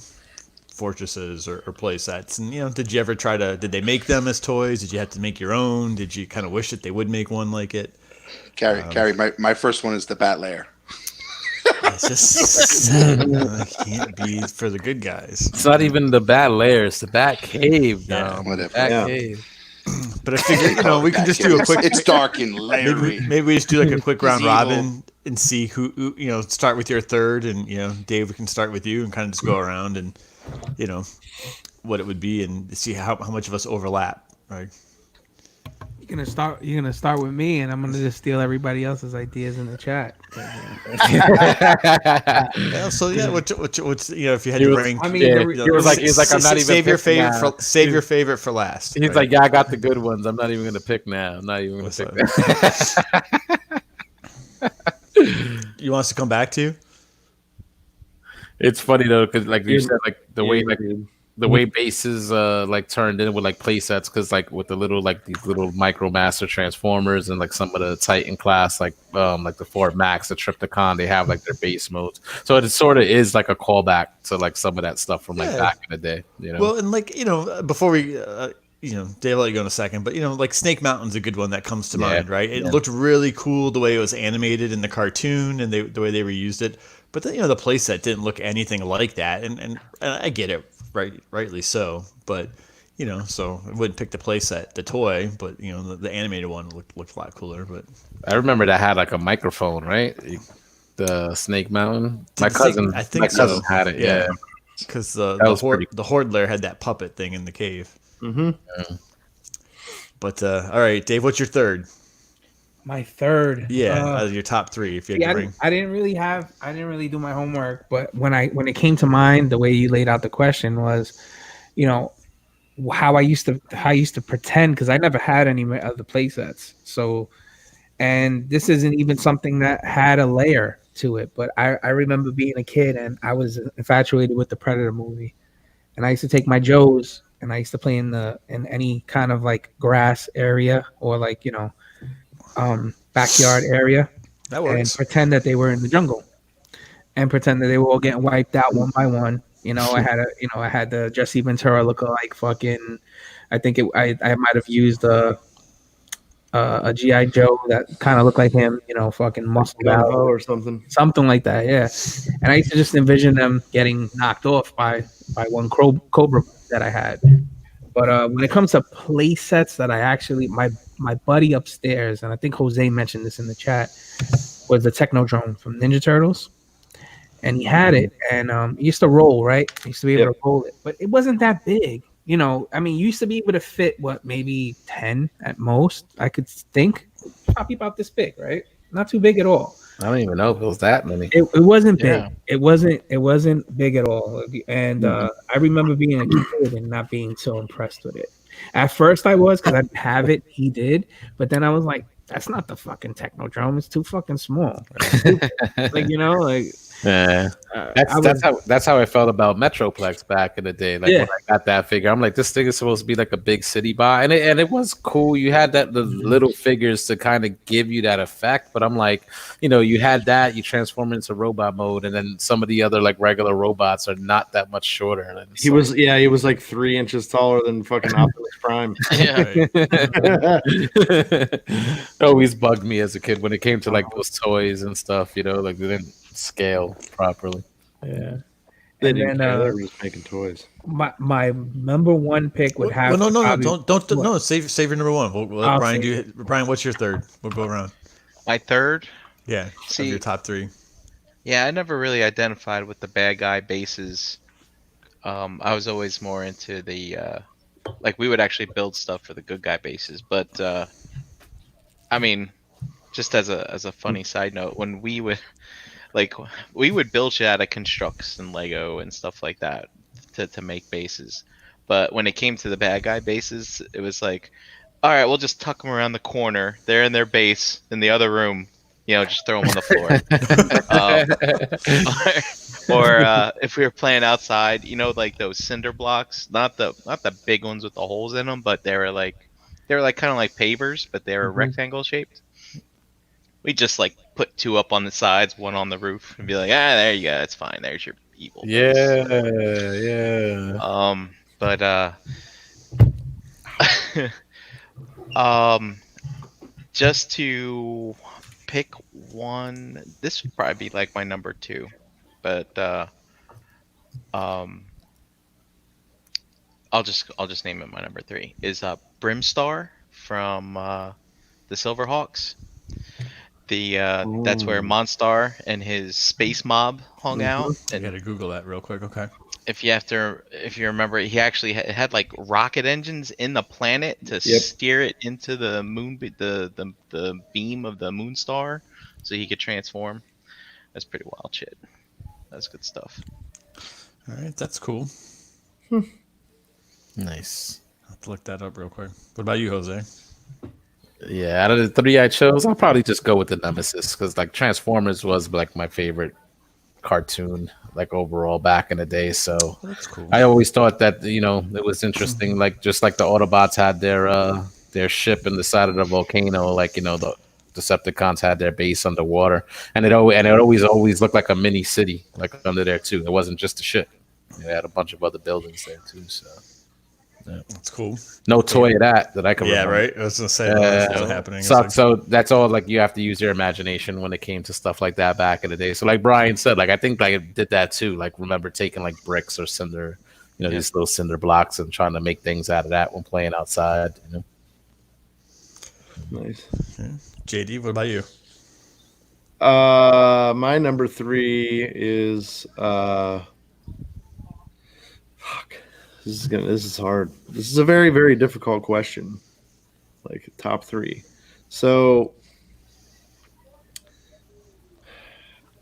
fortresses or play sets, and did you ever did they make them as toys? Did you have to make your own? Did you kind of wish that they would make one like it? Carrie, my first one is the Bat Lair. It's just it can't be for the good guys. It's not even the Bat Lair, it's the Bat Cave. Yeah, whatever. Bat Cave. But I figured we can just do a quick. It's dark and Larry. Maybe we just do like a quick round evil. robin and see who start with your third, and Dave, we can start with you and kind of just go around and what it would be and see how much of us overlap, right? You're gonna start with me, and I'm gonna just steal everybody else's ideas in the chat. Yeah, so what's if you had to rank? I mean, he was like, I'm not even save your favorite for last. He's like, yeah, I got the good ones. I'm not even gonna pick now. I'm not even gonna pick that. You want us to come back to you? It's funny though, because like you said, like the way bases like turned in with like play sets, because like with the little these little Micromaster Transformers and like some of the Titan class like the Ford Max, the Trypticon, they have like their base modes. So it sort of is like a callback to like some of that stuff from like back in the day. Well, and like before we Dave, I'll let you go in a second, but like Snake Mountain's a good one that comes to mind, right? It looked really cool the way it was animated in the cartoon and the way they reused it. But then, the playset didn't look anything like that, and I get it, rightly so. But so I wouldn't pick the playset, the toy, but the animated one looked a lot cooler. But I remember that had like a microphone, right? The Snake Mountain. My cousin had it. Yeah, because the Horde Lair had that puppet thing in the cave. Mm-hmm. Yeah. But all right, Dave, what's your third? My third, out of your top three, if you had to bring. I didn't really do my homework, but when it came to mind, the way you laid out the question was, how I used to pretend, because I never had any of the play sets. So, and this isn't even something that had a layer to it, but I remember being a kid and I was infatuated with the Predator movie, and I used to take my Joes and I used to play in any kind of like grass area or like backyard area, and pretend that they were in the jungle, and pretend that they were all getting wiped out one by one. I had the Jesse Ventura look-alike fucking. I think I might have used a GI Joe that kind of looked like him. Fucking muscled out or something like that. Yeah, and I used to just envision them getting knocked off by one cobra that I had. But when it comes to play sets that I actually, my buddy upstairs, and I think Jose mentioned this in the chat, was the Technodrome from Ninja Turtles. And he had it, and he used to roll, right? He used to be able to roll it. But it wasn't that big. You used to be able to fit, maybe 10 at most, I could think. Probably about this big, right? Not too big at all. I don't even know if it was that many. It wasn't big. It wasn't big at all. And I remember being a kid and not being so impressed with it. At first I was, because I didn't have it. He did. But then I was like, that's not the fucking Technodrome. It's too fucking small. Yeah, that's how I felt about Metroplex back in the day. Like when I got that figure, I'm like, this thing is supposed to be like a big city buy, and it was cool. You had the little figures to kind of give you that effect, but I'm like, you had that, you transform into robot mode, and then some of the other like regular robots are not that much shorter. He was like 3 inches taller than fucking Optimus Prime. Always bugged me as a kid when it came to like those toys and stuff. Like they didn't scale properly. Yeah. They didn't care. They were just making toys. My number one pick would have. No, don't save your number one. We'll let Brian do it. Brian, what's your third? We'll go around. My third? Yeah. Of your top three. Yeah, I never really identified with the bad guy bases. I was always more into the we would actually build stuff for the good guy bases, but I mean, just as a funny side note, when we would build shit out of constructs and Lego and stuff like that to make bases. But when it came to the bad guy bases, it was like, all right, we'll just tuck them around the corner. They're in their base in the other room. Just throw them on the floor. Or if we were playing outside, like those cinder blocks, not the big ones with the holes in them, but they were like kind of like pavers, but they were rectangle shaped. We just like put 2 up on the sides, 1 on the roof, and be like, there you go, it's fine. There's your evil face. Yeah. But just to pick one, this would probably be like my number 2, but I'll just name it my number 3 is Brimstar from the Silverhawks. That's where Monstar and his space mob hung out. And I gotta Google that real quick. Okay. If you remember, he actually had like rocket engines in the planet to steer it into the moon, the beam of the moon star, so he could transform. That's pretty wild shit. That's good stuff. All right, that's cool. Nice. I'll have to look that up real quick. What about you, Jose? Yeah, out of the 3 I chose, I'll probably just go with the Nemesis because like Transformers was like my favorite cartoon like overall back in the day. So that's cool. I always thought that it was interesting, like just like the Autobots had their ship in the side of the volcano, like the Decepticons had their base underwater, and it always looked like a mini city like under there too. It wasn't just a ship; they had a bunch of other buildings there too. So. Yeah. That's cool. No toy of that I can remember. Right? I was gonna say that wasn't happening. So that's all. Like you have to use your imagination when it came to stuff like that back in the day. So like Brian said, like I think I did that too. Like remember taking like bricks or cinder, these little cinder blocks and trying to make things out of that when playing outside. Nice. Yeah. JD, what about you? My number 3 is This is hard. This is a very, very difficult question. Like top 3. So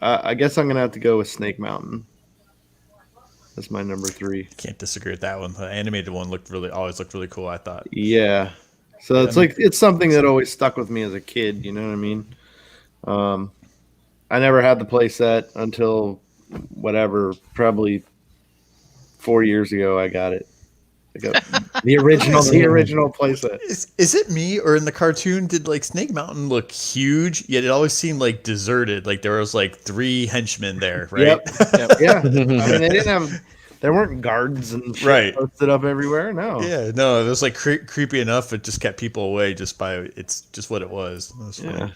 I guess I'm gonna have to go with Snake Mountain. That's my number 3. Can't disagree with that one. The animated one always looked really cool, I thought. Yeah. So it's something that always stuck with me as a kid, you know what I mean? I never had the play set until probably 4 years ago I got it. I got the original playset. Is it me, or in the cartoon did like Snake Mountain look huge, yet it always seemed like deserted, like there was like 3 henchmen there, right? Yep. Yeah. I mean there weren't guards and shit posted up everywhere. No. Yeah, no, it was like creepy enough. It just kept people away it's just what it was. It was funny.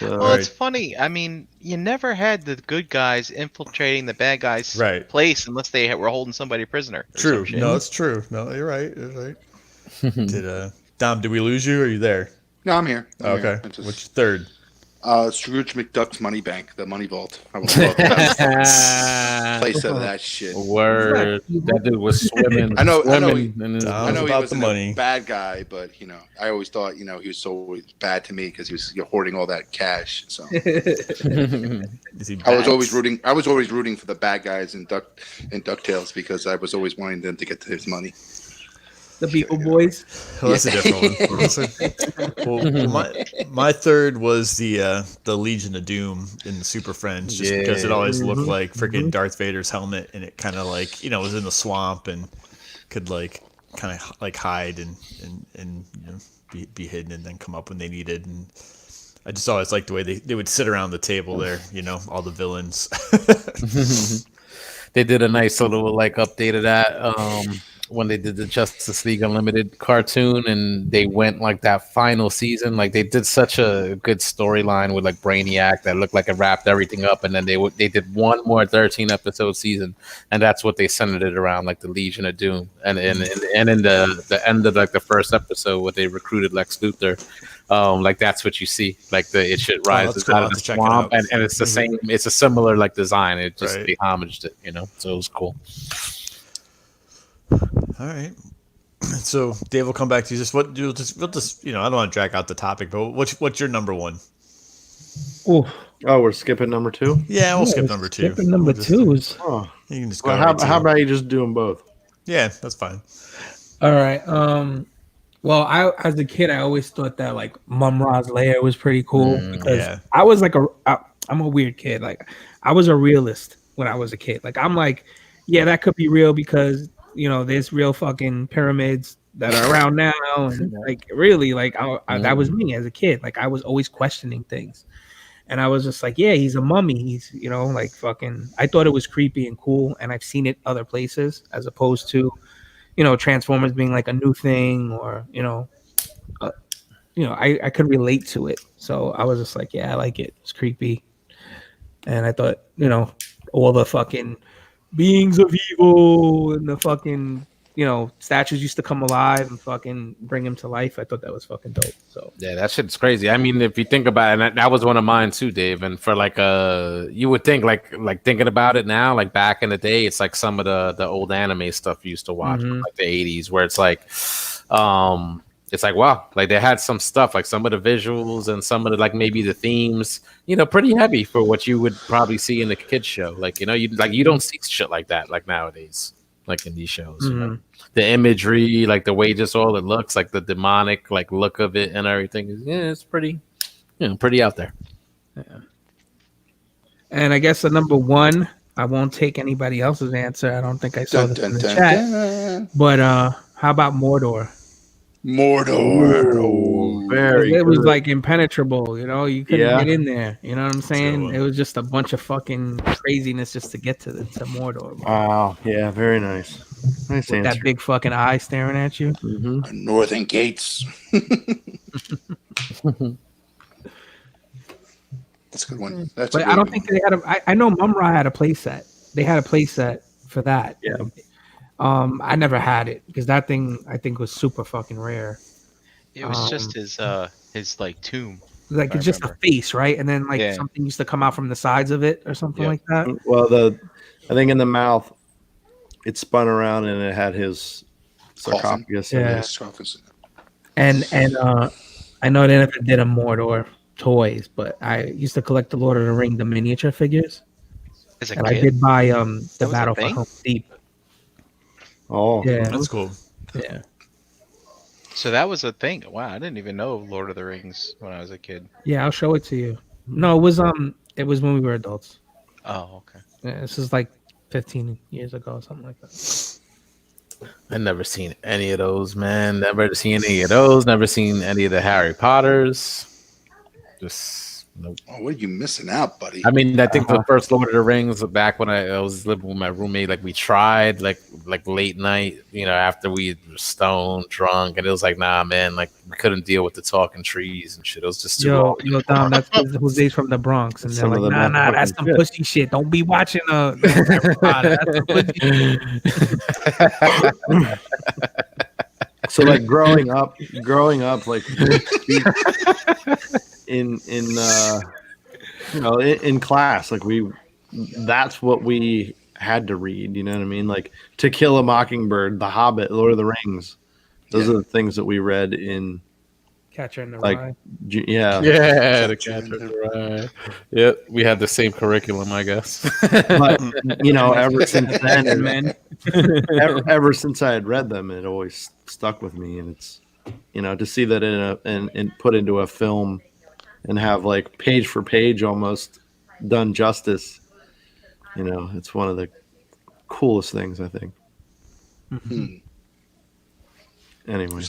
Well, it's funny. I mean, you never had the good guys infiltrating the bad guys' place unless they were holding somebody prisoner. True. No, it's true. No, you're right. Dom, did we lose you? Or are you there? No, I'm here. Okay. What's your 3rd? Scrooge McDuck's Money Bank, the Money Vault. I was place of that shit. Word. That dude was swimming. I know he was a bad guy, but I always thought he was so bad to me because he was hoarding all that cash. So I was always rooting for the bad guys in DuckTales because I was always wanting them to get to his money. The Beagle Boys. Well, that's a different one. Well, my 3rd was the Legion of Doom in the Super Friends, just because it always looked like freaking Darth Vader's helmet, and it kind of like was in the swamp and could like kind of like hide and be hidden and then come up when they needed. And I just always liked the way they would sit around the table there, all the villains. They did a nice little like update of that. When they did the Justice League Unlimited cartoon and they went like that final season, like they did such a good storyline with like Brainiac that looked like it wrapped everything up, and then they did one more 13 episode season, and that's what they centered it around, like the Legion of Doom, and in the end of like the first episode where they recruited Lex Luthor, like that's what you see, like it shit rises out of the swamp, and it's the same, it's a similar like design, it just they homaged it, so it was cool. All right. So Dave will come back to you. We'll just I don't want to drag out the topic, but what's your number 1? Oh, we're skipping number 2? Yeah, we'll skip number 2. Skipping number 2s. Oh, you can just go. How about you just do them both? Yeah, that's fine. All right. Well, as a kid, I always thought that like Mum Ra's Lair was pretty cool because yeah. I was like I'm a weird kid. Like I was a realist when I was a kid. Like I'm like, yeah, that could be real because there's real fucking pyramids that are around now, and like really, like that was me as a kid. Like I was always questioning things, and I was just like, yeah, he's a mummy. He's like fucking. I thought it was creepy and cool, and I've seen it other places as opposed to Transformers being like a new thing, or uh, I could relate to it. So I was just like, yeah, I like it. It's creepy, and I thought all the fucking beings of evil and the fucking statues used to come alive and fucking bring him to life. I thought that was fucking dope. So Yeah, that shit's crazy. I mean, if you think about it, and that was one of mine too, Dave. And for like you would think like thinking about it now, like back in the day, it's like some of the old anime stuff you used to watch from like the 80s, where it's like wow, like they had some stuff, like some of the visuals and some of the like maybe the themes, pretty heavy for what you would probably see in the kids show. Like you don't see shit like that like nowadays, like in these shows. The imagery, like the way just all it looks, like the demonic like look of it and everything is it's pretty, pretty out there. Yeah. And I guess the number one, I won't take anybody else's answer. I don't think I saw this in the chat. But how about Mordor? Mordor. Oh, very it was good. like impenetrable, you couldn't get in there. You know what I'm saying? It was just a bunch of fucking craziness just to get to Mordor. Wow. Yeah, very nice. Nice With answer. that big fucking eye staring at you. Northern gates. That's a good one. But I don't think they had I know Mum Ra had a playset. They had a playset for that. Yeah. I never had it because that thing I think was super fucking rare. It was just his like tomb. Like it's just a face, right? And then like something used to come out from the sides of it or something like that. Well, I think in the mouth, it spun around and it had his sarcophagus. Yeah. And I know they never did a Mordor toys, but I used to collect the Lord of the Ring, the miniature figures. And I did buy the Battle for Helm's Deep. Oh, yeah, that's cool. Yeah. So that was a thing. Wow, I didn't even know Lord of the Rings when I was a kid. Yeah, I'll show it to you. No, it was when we were adults. Oh, okay. Yeah, this is like 15 years ago or something like that. I never seen any of those, man. Never seen any of those. Never seen any of the Harry Potters. Just nope. Oh, what are you missing out, buddy? I mean, I think the first Lord of the Rings back when I was living with my roommate, like we tried like late night, after we were stoned, drunk, and it was like, nah, man, like we couldn't deal with the talking trees and shit. It was just too long. Dom, that's Jose's from the Bronx, and they're like, nah, that's some pussy shit. Don't be watching Harry Potter. That's some pussy shit. So like growing up, like in class, like that's what we had to read. You know what I mean? Like To Kill a Mockingbird, The Hobbit, Lord of the Rings. Those are the things that we read in Catcher in the Rye. Yeah, the Catcher in the Rye. Yeah, we had the same curriculum, I guess. But ever since then, ever since I had read them, it always stuck with me. And it's to see that in put into a film and have like page for page almost done justice. It's one of the coolest things, I think. Anyway.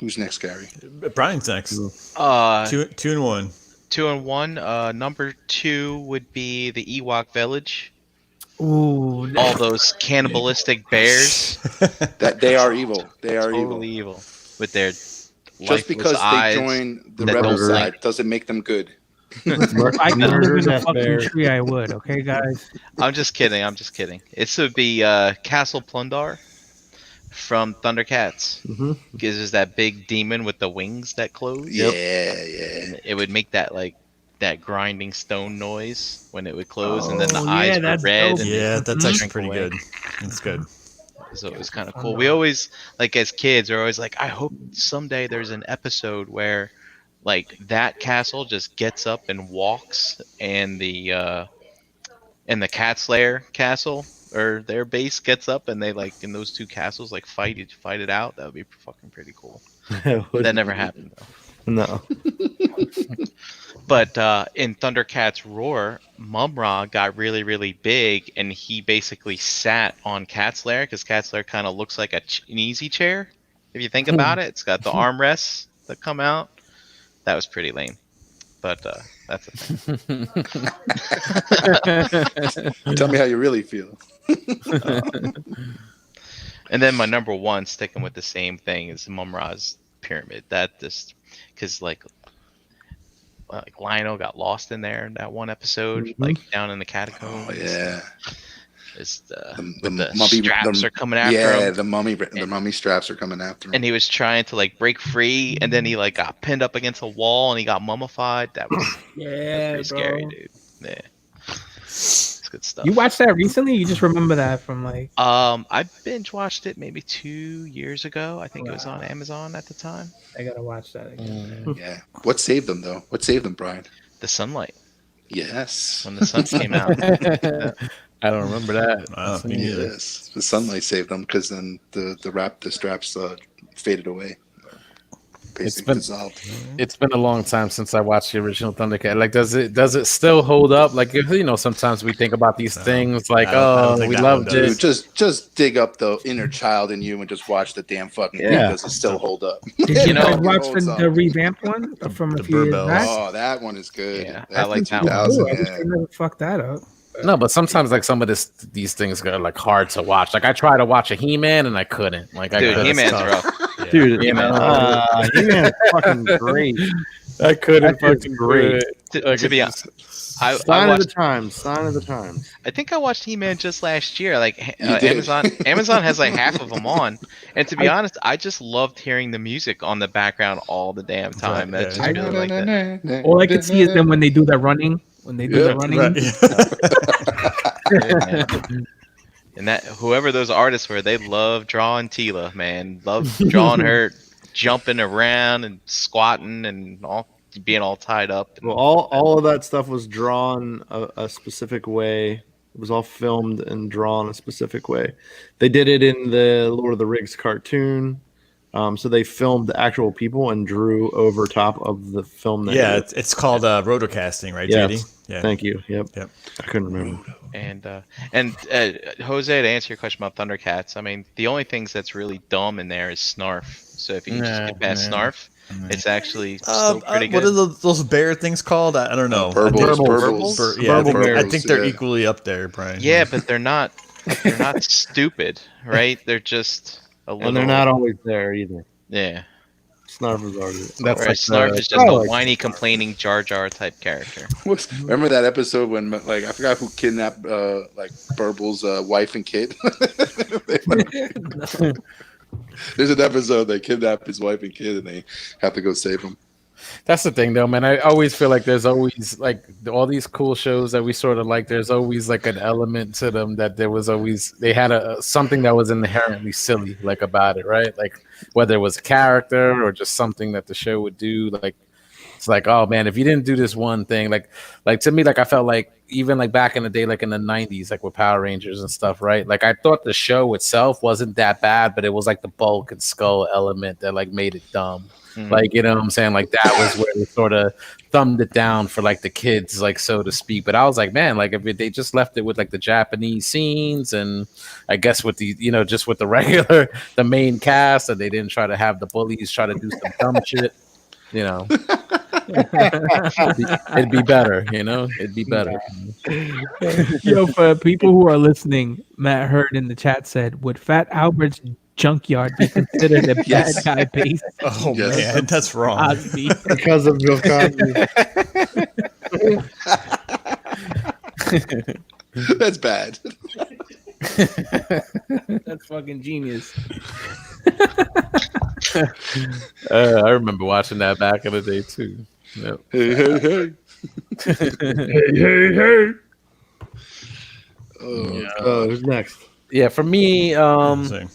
Who's next, Gary? Brian's next. 2 and 1. 2 and 1. Number 2 would be the Ewok Village. Ooh, all those cannibalistic bears. That they are evil. They are totally evil with their just because they join the rebel side doesn't make them good. If I could live in a fucking tree, I would. Okay, guys. I'm just kidding. It would be Castle Plundar from Thundercats. Because there's that big demon with the wings that close. Yeah. And it would make that that grinding stone noise when it would close, and then the eyes were red. And that's actually pretty good. That's good. So it was kind of cool. We always, as kids, we're always like, I hope someday there's an episode where, that castle just gets up and walks, and the Cat's Lair castle or their base gets up and they like in those two castles like fight it out. That would be fucking pretty cool. That never happened though. No. But in Thundercats Roar, Mum-Ra got really, really big, and he basically sat on Cat's Lair because Cat's Lair kind of looks like an easy chair. If you think about it, it's got the armrests that come out. That was pretty lame, but that's the thing. Tell me how you really feel. And then my number one, sticking with the same thing, is Mum-Ra's pyramid. That just because like Lionel got lost in there in that one episode, like down in the catacombs. Oh yeah. It's the mummy straps are coming after him. Yeah, the mummy straps are coming after him. And he was trying to like break free, and then he like got pinned up against a wall, and he got mummified. That was pretty scary, dude. Yeah, it's good stuff. You watched that recently? You just remember that from like? I binge watched it maybe 2 years ago. I think it was on Amazon at the time. I gotta watch that again. Yeah. What saved them though? What saved them, Brian? The sunlight. Yes. When the sun came out. I don't remember that. Me neither. Yes, the sunlight saved them because then the straps faded away. Basically dissolved. It's been a long time since I watched the original Thundercat. Like, does it still hold up? Like, sometimes we think about these things like, I don't think we that loved one it. does. Dude, just dig up the inner child in you and just watch the damn fucking thing. Does it still hold up? Did you know, watch the revamped one from a few years Burbells. back? Oh, that one is good. Yeah, That's I like that one. 2000, I wish yeah. they never fucked that up. No, but sometimes like some of these things are like hard to watch. Like I tried to watch a He-Man and I couldn't. Like I Dude, couldn't. He-Man's tough. rough. Dude, He-Man. He-Man's fucking great. I couldn't. That dude's great. To be honest, I Sign of the watched. times. Sign of the times. I think I watched He-Man just last year. Like You did. Amazon has like half of them on. And to be honest, I just loved hearing the music on the background all the damn time. Right, I just yeah. really like that. All I can see is them when they do the running. When they do the running. And that whoever those artists were, they love drawing Tila, man. Love drawing her jumping around and squatting and all being all tied up. And, Well, all of that stuff was drawn a specific way. It was all filmed and drawn a specific way. They did it in the Lord of the Rings cartoon. So they filmed the actual people and drew over top of the film. Yeah, it's called rotocasting, right, Yes. JD? Yeah. Thank you. Yep. Yep. I couldn't remember. and Jose, to answer your question about Thundercats, I mean the only things that's really dumb in there is Snarf. So if you just get past Snarf, it's actually still pretty what good. are those bear things called? I don't know. Burbles. Yeah, I think they're yeah. equally up there, Brian. Yeah, but they're not stupid, right? They're just a little. And they're not always there either. Yeah. Snarf is already there. That's Whereas like Snarf is just a like- whiny, complaining Jar Jar type character. Remember that episode when like I forgot who kidnapped like Burble's wife and kid? There's an episode they kidnap his wife and kid and they have to go save him. That's the thing, though, man. I always feel like there's always like all these cool shows that we sort of like. There's always like an element to them that they had something that was inherently silly, like about it, right? Like whether it was a character or just something that the show would do. Like it's like, oh man, if you didn't do this one thing, like to me, like I felt like even like back in the day, like in the '90s, like with Power Rangers and stuff, right? Like I thought the show itself wasn't that bad, but it was like the Bulk and Skull element that like made it dumb. Like, you know what I'm saying? Like that was where they sort of thumbed it down for like the kids, like so to speak. But I was like, man, like if they just left it with like the Japanese scenes and I guess with the, just with the main cast, and they didn't try to have the bullies try to do some dumb shit, it'd be better, it'd be better. Yo, for people who are listening, Matt Hurd in the chat said, would Fat Albert's junkyard be considered a bad guy base? Oh Yes. man, that's wrong. Cosby? Because of Bill Cosby. That's bad. That's fucking genius. I remember watching that back in the day too. Yep. Hey, hey, hey. Hey, hey. Oh, Who's next? Yeah, for me, So,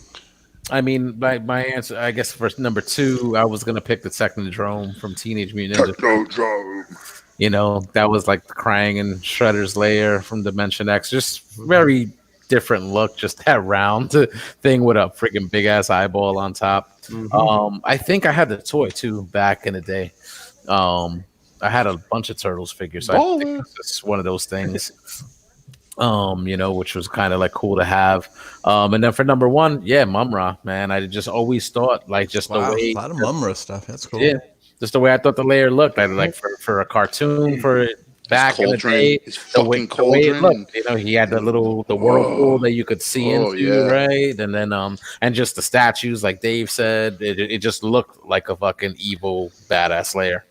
I mean, my answer, I guess, for number 2, I was gonna pick the Technodrome from Teenage Mutant Ninja. Technodrome. That was like the Krang and Shredder's lair from Dimension X. Just very different look, just that round thing with a freaking big ass eyeball on top. I think I had the toy too back in the day. I had a bunch of Turtles figures, so I think it's one of those things. Which was kind of like cool to have. And then for number one, yeah, Mumra, man. I just always thought like just the way a lot of Mumra stuff. That's cool. Yeah, just the way I thought the Lair looked. I like for a cartoon for back in the day, the way it looked. He had the whirlpool that you could see into, right? And then and just the statues, like Dave said, it just looked like a fucking evil badass Lair.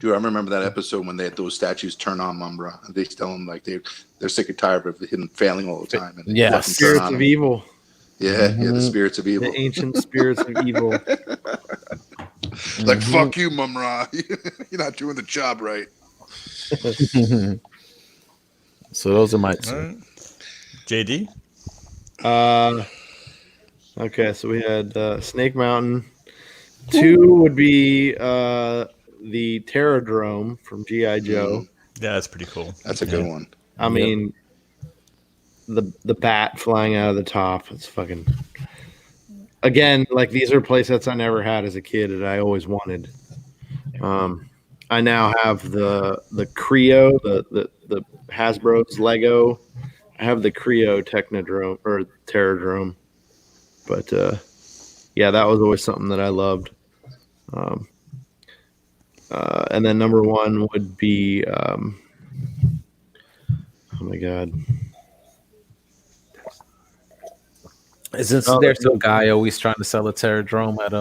Dude, I remember that episode when they had those statues turn on Mumbra, and they tell him like they're sick and tired of him failing all the time. And yeah, spirits of evil. Yeah, the spirits of evil. The ancient spirits of evil. Like, fuck you, Mumbra. You're not doing the job right. So those are my two. Right. JD? Okay, so we had Snake Mountain. 2 would be the Terradrome from G.I. Joe. Yeah, that's pretty cool. That's a good one. I mean, the bat flying out of the top. It's fucking. Again, like these are playsets I never had as a kid that I always wanted. I now have the Creo, the Hasbro's Lego. I have the Creo Technodrome or Terradrome. But yeah, that was always something that I loved. And then number 1 would be oh my god, isn't there some guy always trying to sell a Terradrome at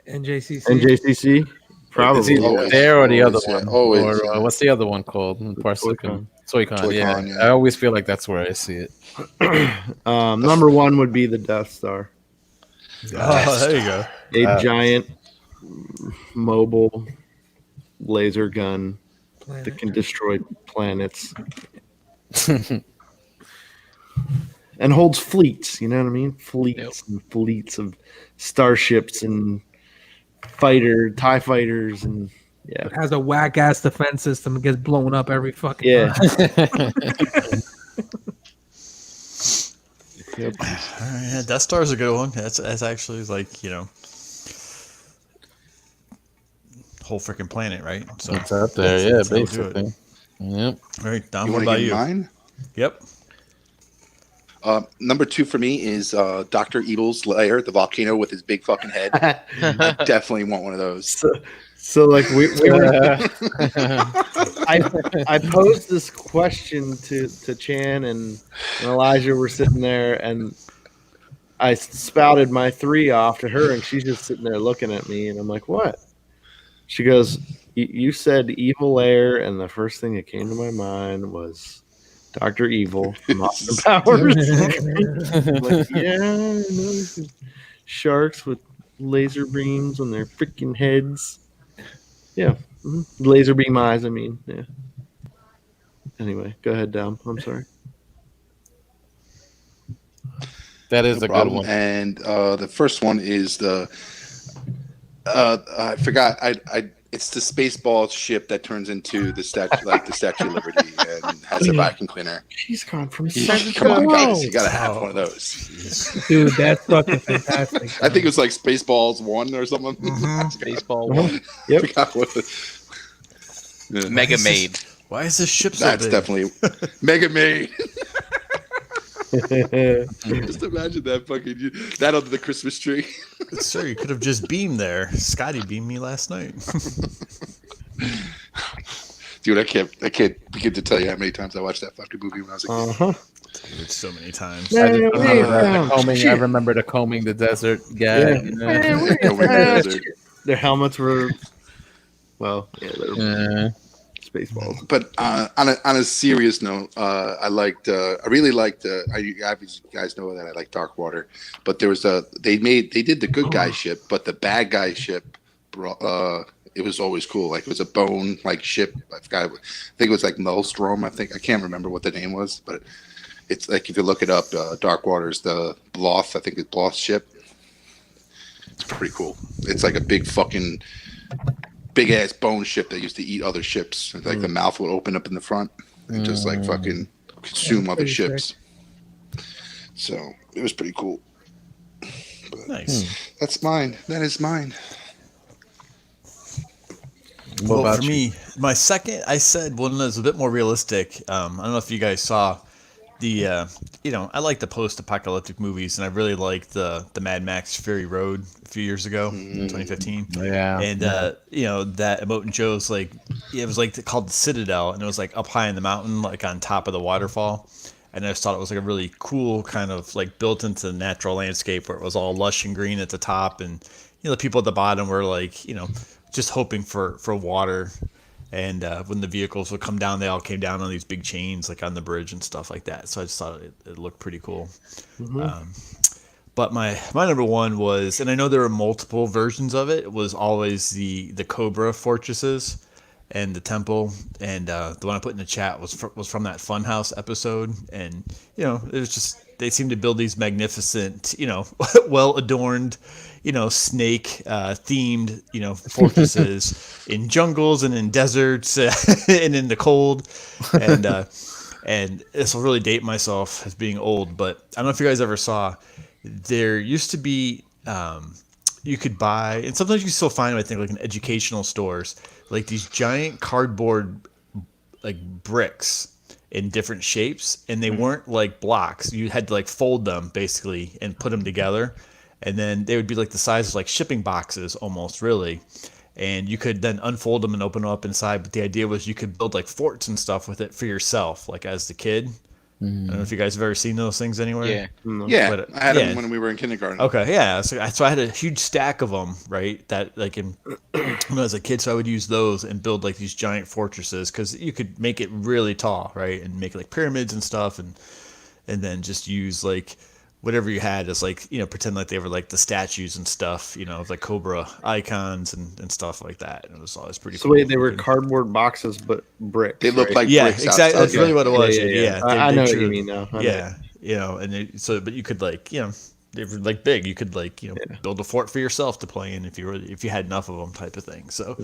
NJCC? Probably there or the other one, or what's the other one called? Toy-Con. Yeah, I always feel like that's where I see it. Number 1 would be the Death Star. There you go. A giant mobile laser gun that can destroy planets and holds fleets. You know what I mean? Fleets and fleets of starships and TIE fighters, and it has a whack ass defense system. It gets blown up every fucking time. Yep. Yeah, Death Star is a good one. That's actually like whole freaking planet, right? So it's up there, basically. Yep. All right, Dom, what about get you? Mine? Yep. Number 2 for me is Dr. Evil's Lair, the volcano with his big fucking head. I definitely want one of those. So like we were, I posed this question to Chan and Elijah were sitting there, and I spouted my 3 off to her, and she's just sitting there looking at me, and I'm like, what? She goes, you said Evil Lair, and the first thing that came to my mind was Dr. Evil from Austin Powers. Like, yeah, sharks with laser beams on their freaking heads. Yeah, laser beam eyes. I mean, yeah. Anyway, go ahead, Dom. I'm sorry. That is a good one. And the first one is the I forgot. It's the Spaceball ship that turns into the statue, like the Statue of Liberty, and has a vacuum cleaner. She's gone from come on, guys, you gotta have one of those. Dude, that's fucking fantastic. I think it was like Spaceballs 1 or something. Spaceball 1. Yep. I forgot what Mega Made. Why is this ship so That's big? definitely Mega Made. Just imagine that fucking that under the Christmas tree. Sir, you could have just beamed there. Scotty beamed me last night. Dude, I can't begin to tell you how many times I watched that fucking movie when I was a kid. Dude, so many times. I remember the combing the desert guy. Their helmets were, well, yeah, they're Spaceballs. But on a serious note, I really liked. You guys know that I like Dark Water, but there was they did the good guy ship, but the bad guy ship, it was always cool. Like it was a bone like ship. I think it was like Maelstrom. I can't remember what the name was, but it's like if you look it up, Dark Water's the Bloth. I think it's Bloth's ship. It's pretty cool. It's like a big ass bone ship that used to eat other ships. Like the mouth would open up in the front and just like fucking consume other pretty ships. So it was pretty cool. But Nice. that's mine. That is mine. Well, for me, my second, I said one that's a bit more realistic. I don't know if you guys saw the, I like the post-apocalyptic movies, and I really liked the Mad Max Fury Road a few years ago, in 2015. Yeah, and that Emote and Joe's like, it was like called the Citadel, and it was like up high in the mountain, like on top of the waterfall. And I just thought it was like a really cool kind of like built into the natural landscape where it was all lush and green at the top, and the people at the bottom were like, just hoping for water. And when the vehicles would come down, they all came down on these big chains, like on the bridge and stuff like that. So I just thought it looked pretty cool. But my number one was, and I know there were multiple versions of it, was always the Cobra fortresses and the temple. And the one I put in the chat was from that Funhouse episode. And it was just, they seem to build these magnificent, well adorned, snake themed, fortresses in jungles and in deserts and in the cold. And this will really date myself as being old, but I don't know if you guys ever saw, there used to be, you could buy, and sometimes you can still find them, I think, like in educational stores, like these giant cardboard like bricks in different shapes, and they weren't like blocks. You had to like fold them basically and put them together, and then they would be like the size of like shipping boxes almost, really. And you could then unfold them and open them up inside. But the idea was you could build like forts and stuff with it for yourself, like as the kid. I don't know if you guys have ever seen those things anywhere. Yeah, But, I had them when we were in kindergarten. Okay, yeah. So I had a huge stack of them, right? That like when I was a kid, so I would use those and build like these giant fortresses, because you could make it really tall, right? And make like pyramids and stuff, and then just use like whatever you had as like, pretend like they were like the statues and stuff, of like Cobra icons and stuff like that. And it was always pretty cool. So wait, they were cardboard boxes, but bricks. They looked like yeah, bricks. Exactly. Outside. That's really what it was. Yeah. I know what you mean now. But you could like, they were like big. You could like, build a fort for yourself to play in if you had enough of them, type of thing. So,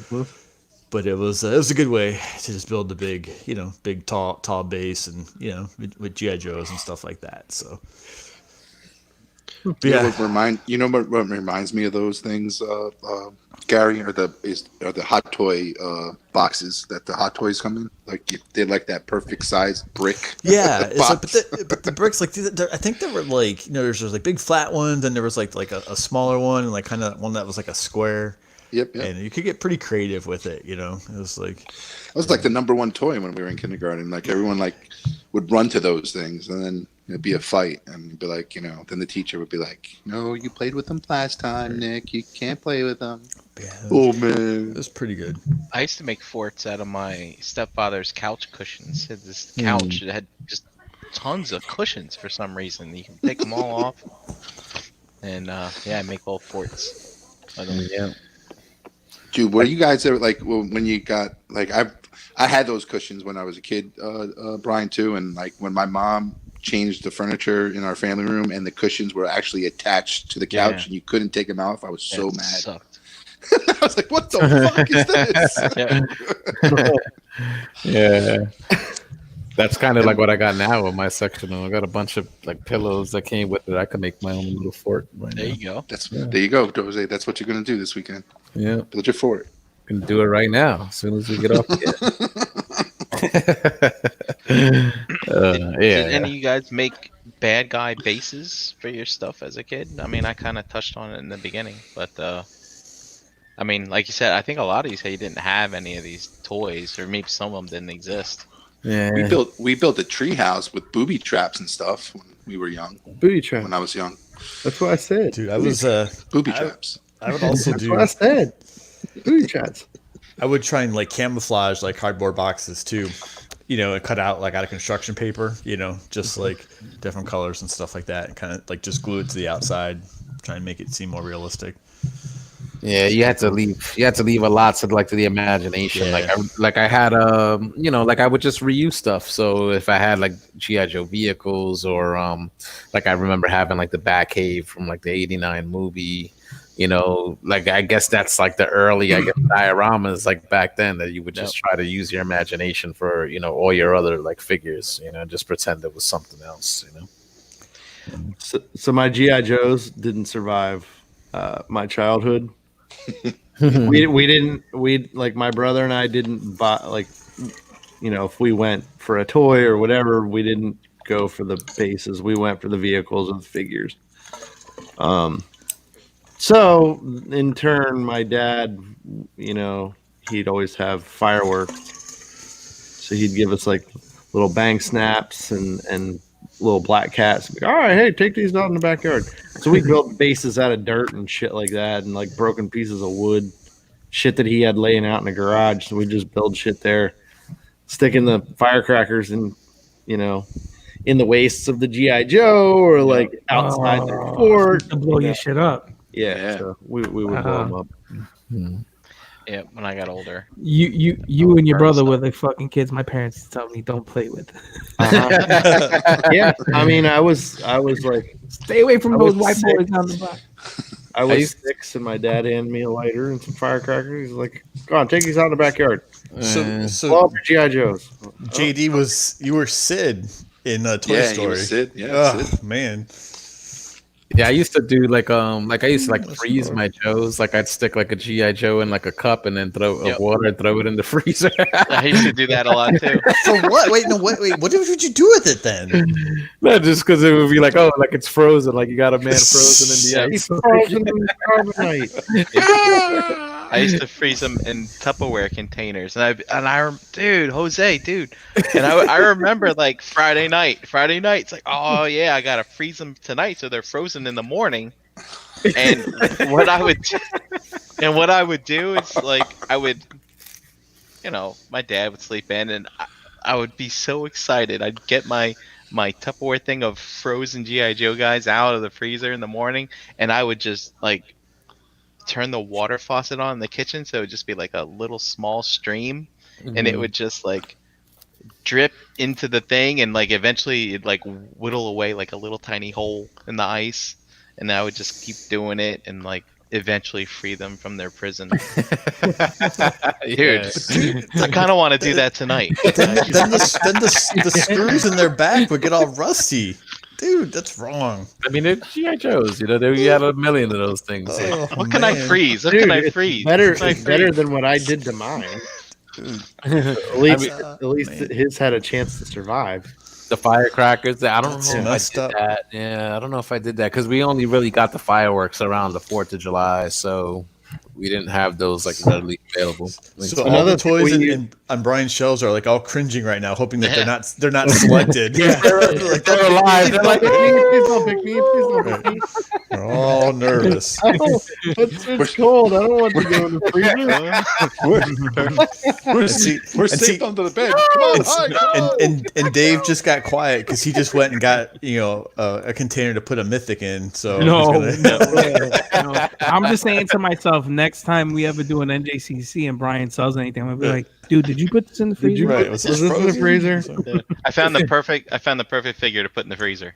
but it was a good way to just build the big, big tall base, and with GI Joes and stuff like that. So. You know what reminds me of those things, Gary, are the hot toy boxes that the hot toys come in. Like they're like that perfect size brick. Yeah, but the bricks, like I think there were like there's like big flat ones, and there was like a smaller one, and like kind of one that was like a square. Yep. And you could get pretty creative with it. It was like the number one toy when we were in kindergarten. Like everyone would run to those things, and then it'd be a fight, and it'd be like, then the teacher would be like, "No, you played with them last time, Nick. You can't play with them." Yeah, oh man, it was pretty good. I used to make forts out of my stepfather's couch cushions. He had this couch that had just tons of cushions for some reason. You can take them all off, and I make all forts. Yeah. Dude, were you guys ever like when you got like I had those cushions when I was a kid, Brian too, and like when my mom changed the furniture in our family room and the cushions were actually attached to the couch and you couldn't take them off, I was so mad. Sucked. I was like, "What the fuck is this?" Yeah. That's kind of like what I got now with my sectional. I got a bunch of like pillows that came with it. I could make my own little fort right there now. You go. There you go, Jose. That's what you're gonna do this weekend. Yeah. Build your fort. You can do it right now as soon as we get off. Did any of you guys make bad guy bases for your stuff as a kid? I mean, I kind of touched on it in the beginning, but I mean, like you said, I think a lot of you say you didn't have any of these toys, or maybe some of them didn't exist. Yeah. We built a tree house with booby traps and stuff when we were young. Booby traps. When I was young. That's what I said. Dude, I was booby traps. I would also That's what I said. Booby traps. I would try and like camouflage like cardboard boxes too, and cut out like out of construction paper, just like different colors and stuff like that, and kind of like just glue it to the outside, try and make it seem more realistic. Yeah, you had to leave a lot to the imagination. Yeah. I had I would just reuse stuff. So if I had like GI Joe vehicles, or like I remember having like the Batcave from like the '89 movie. you know, like I guess that's like the early, I guess, dioramas like back then that you would just try to use your imagination for, you know, all your other like figures, you know, just pretend it was something else, you know. So my GI Joes didn't survive my childhood. we didn't like my brother and I didn't buy like, you know, if we went for a toy or whatever, we didn't go for the bases. We went for the vehicles and the figures. So in turn, my dad, you know, he'd always have fireworks. So he'd give us like little bang snaps and little black cats. All right, hey, take these out in the backyard. So we built bases out of dirt and shit like that, and like broken pieces of wood, shit that he had laying out in the garage. So we just build shit there, sticking the firecrackers in, you know, in the wastes of the GI Joe or like outside their fort to blow your shit up. Yeah. So we would blow them up. Yeah, when I got older. You and your brother were the fucking kids my parents told me don't play with. Yeah, I mean, I was like, stay away from those white boys on the block. I was 6, and my dad handed me a lighter and some firecrackers. He's like, "Go on, take these out in the backyard." So blow up your GI Joes. JD you were Sid in Toy Story. Yeah, he was Sid. Yeah, Sid. Man. Yeah, I used to do like I used to like freeze my Joes. Like I'd stick like a GI Joe in like a cup and then throw water and throw it in the freezer. I used to do that a lot too. For what? Wait, what would you do with it then? No, just because it would be like, oh, like it's frozen, like you got a man frozen in the ice. Frozen in carbonite. I used to freeze them in Tupperware containers, and Jose, and I remember like Friday nights, like, oh yeah, I gotta freeze them tonight so they're frozen in the morning. And what I would do is like I would, you know, my dad would sleep in, and I would be so excited. I'd get my Tupperware thing of frozen GI Joe guys out of the freezer in the morning, and I would just like turn the water faucet on in the kitchen so it would just be like a little small stream, and it would just like drip into the thing, and like eventually it'd like whittle away like a little tiny hole in the ice, and I would just keep doing it and like eventually free them from their prison. Dude, I kind of want to do that tonight. then the screws in their back would get all rusty. Dude, that's wrong. I mean, it's GI Joes. You know, you had a million of those things. What can I freeze? What can I freeze? Better than what I did to mine. At least his had a chance to survive. The firecrackers. I don't know if I did that. Yeah, I don't know if I did that because we only really got the fireworks around the 4th of July, so we didn't have those like readily available. So all the toys on Brian's shelves are like all cringing right now, hoping that they're not selected. Yeah, they're alive. They're like, please don't pick me. Please don't pick me. They're all nervous. It's cold. I don't want to go in the freezer. We're safe under the bed. Come on, and Dave just got quiet because he just went and got a container to put a mythic in. So no. I'm just saying to myself, next time we ever do an NJCC and Brian sells anything, I'm gonna be like, dude, did you put this in the freezer? Right. Was this in the freezer? Yeah. I found the perfect figure to put in the freezer.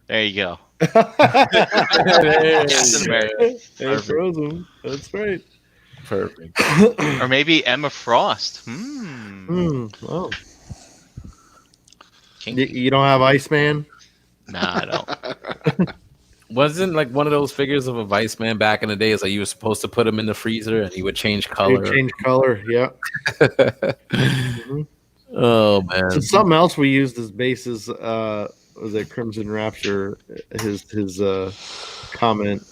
There you go. It's frozen. That's right. Perfect. Or maybe Emma Frost. Oh. You don't have Iceman? Nah, I don't. Wasn't like one of those figures of a Vice Man back in the days like you were supposed to put him in the freezer and he would change color? Yeah. Oh man. So something else we used as bases was at Crimson Rapture. His comment.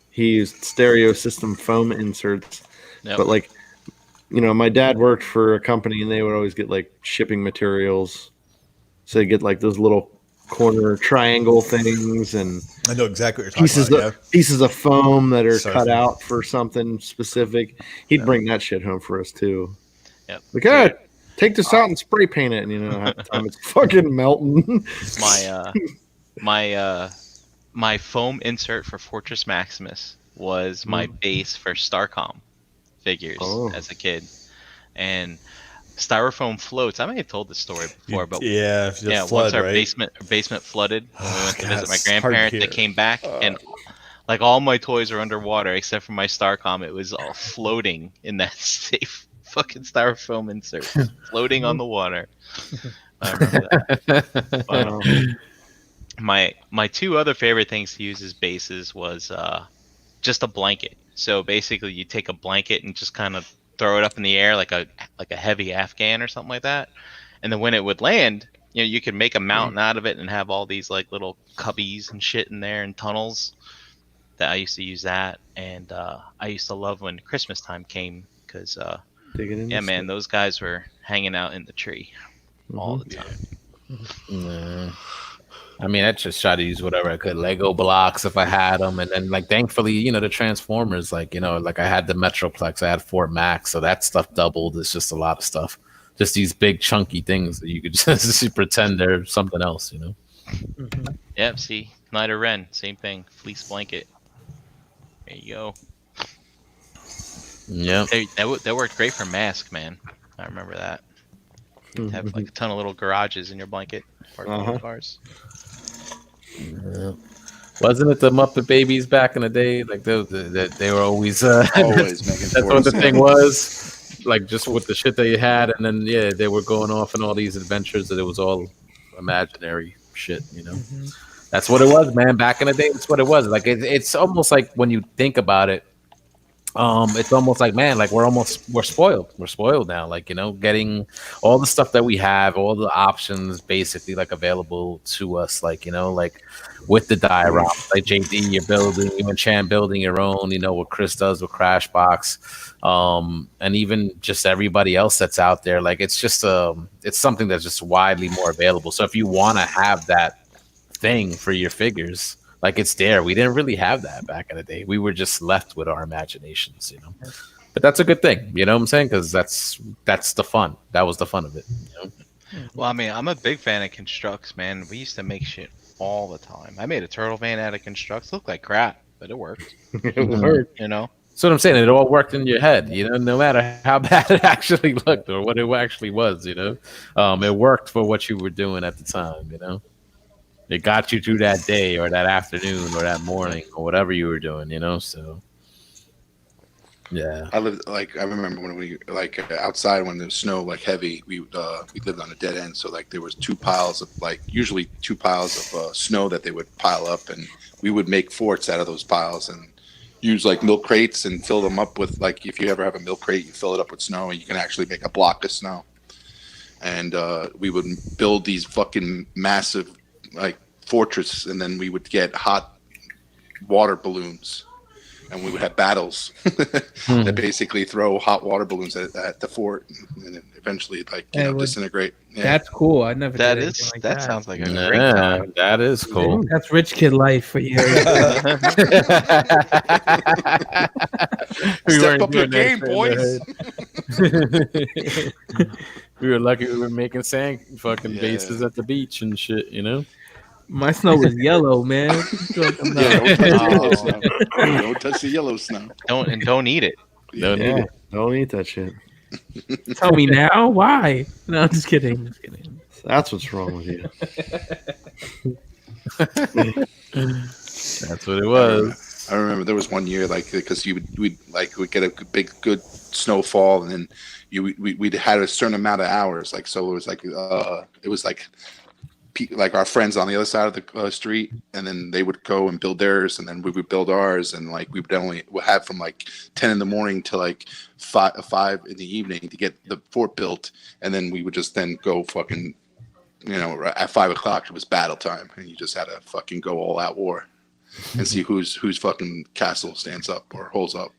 He used stereo system foam inserts, but like, you know, my dad worked for a company and they would always get like shipping materials, so they get like those little corner triangle things, and I know exactly what you're talking about. Pieces of foam that are cut out for something specific. He'd bring that shit home for us too. Yep. Like, take this out and spray paint it, and you know, half the time it's fucking melting. My foam insert for Fortress Maximus was my base for Starcom figures as a kid, and styrofoam floats. I may have told this story before, but once our basement flooded, when we went to visit my grandparents, they came back, and Like all my toys are underwater except for my Starcom. It was all floating in that safe fucking styrofoam insert, floating on the water. I remember that. But, my two other favorite things to use as bases was just a blanket. So basically, you take a blanket and just kind of throw it up in the air like a heavy Afghan or something like that, and then when it would land, you could make a mountain out of it and have all these like little cubbies and shit in there and tunnels. That I used to use that, and I used to love when Christmas time came because man, those guys were hanging out in the tree all the time. I mean, I just try to use whatever I could, Lego blocks if I had them, and then like thankfully, the Transformers, like like I had the Metroplex, I had Fort Max, so that stuff doubled. It's just a lot of stuff, just these big chunky things that you could just pretend they're something else, Yep. See, Knight of Ren, same thing, fleece blanket. There you go. Yeah, that worked great for Mask, man. I remember that. You'd have like a ton of little garages in your blanket. Cars. Yeah. Wasn't it the Muppet Babies back in the day? Like they were always always making. That's what the thing was. Like just with the shit they had, and then they were going off on all these adventures that it was all imaginary shit. That's what it was, man. Back in the day, that's what it was. Like it's almost like when you think about it, it's almost like, man, like we're spoiled. We're spoiled now. Like getting all the stuff that we have, all the options basically like available to us. Like like with the dioramas, like JD, you're building, you and Chan building your own. What Chris does with Crashbox, and even just everybody else that's out there. Like it's just it's something that's just widely more available. So if you want to have that thing for your figures, like it's there. We didn't really have that back in the day. We were just left with our imaginations, But that's a good thing, you know what I'm saying? Because that's the fun. That was the fun of it. Well, I mean, I'm a big fan of constructs, man. We used to make shit all the time. I made a turtle van out of constructs. Looked like crap, but it worked. It worked. So what I'm saying, it all worked in your head, no matter how bad it actually looked or what it actually was, it worked for what you were doing at the time, It got you through that day or that afternoon or that morning or whatever you were doing, so yeah. I remember when we outside when there was snow heavy, we lived on a dead end, so there was usually two piles of snow that they would pile up, and we would make forts out of those piles and use milk crates and fill them up with if you ever have a milk crate, you fill it up with snow and you can actually make a block of snow. And we would build these fucking massive fortress, and then we would get hot water balloons, and we would have battles that basically throw hot water balloons at the fort, and then eventually disintegrate. Yeah. That's cool. I never. That did is like that sounds like a great time. That is cool. That's rich kid life for you. Step up your game, boys. We were lucky we were making sand fucking bases at the beach and shit, My snow was yellow, man. Don't touch the yellow snow. Don't eat it. Don't eat that shit. Tell me now why? No, I'm just kidding. That's what's wrong with you. That's what it was. I remember there was one year because we'd get a big good snowfall, and then we'd had a certain amount of hours. So it was our friends on the other side of the street, and then they would go and build theirs, and then we would build ours, and we would only have from 10 in the morning to 5 in the evening to get the fort built, and then we would just then go fucking at 5 o'clock it was battle time, and you just had to fucking go all out war and see whose fucking castle stands up or holds up.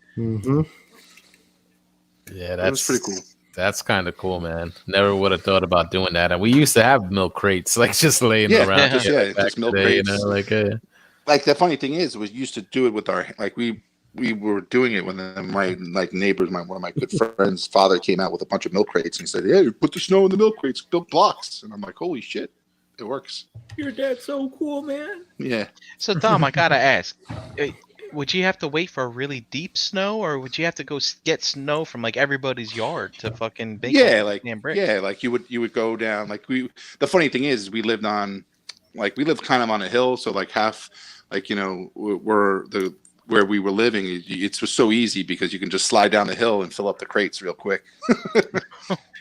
Yeah, that was pretty cool. That's kind of cool, man. Never would have thought about doing that. And we used to have milk crates, just laying around. Just milk crates. The funny thing is, we used to do it with our we were doing it when my neighbors, one of my good friends' father came out with a bunch of milk crates and said, "Hey, put the snow in the milk crates, build blocks." And I'm like, "Holy shit, it works!" Your dad's so cool, man. Yeah. So Dom, I gotta ask. Would you have to wait for really deep snow, or would you have to go get snow from everybody's yard to fucking bake? You would go down. The funny thing is, we lived kind of on a hill, so half like, where we were living, it was so easy because you can just slide down the hill and fill up the crates real quick.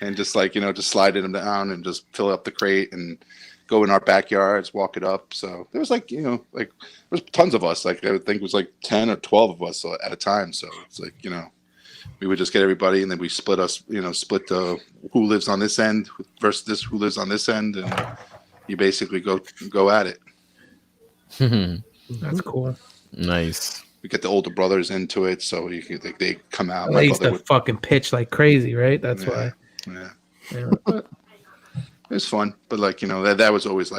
And just just slide them down and just fill up the crate and go in our backyards, walk it up. So there was there's tons of us. Like I think it was like 10 or 12 of us at a time. So it's like, we would just get everybody and then we split who lives on this end versus who lives on this end. And you basically go at it. That's cool. Nice. We get the older brothers into it, so they come out. They used to fucking pitch like crazy, right? That's why. Yeah. But it was fun, but that was always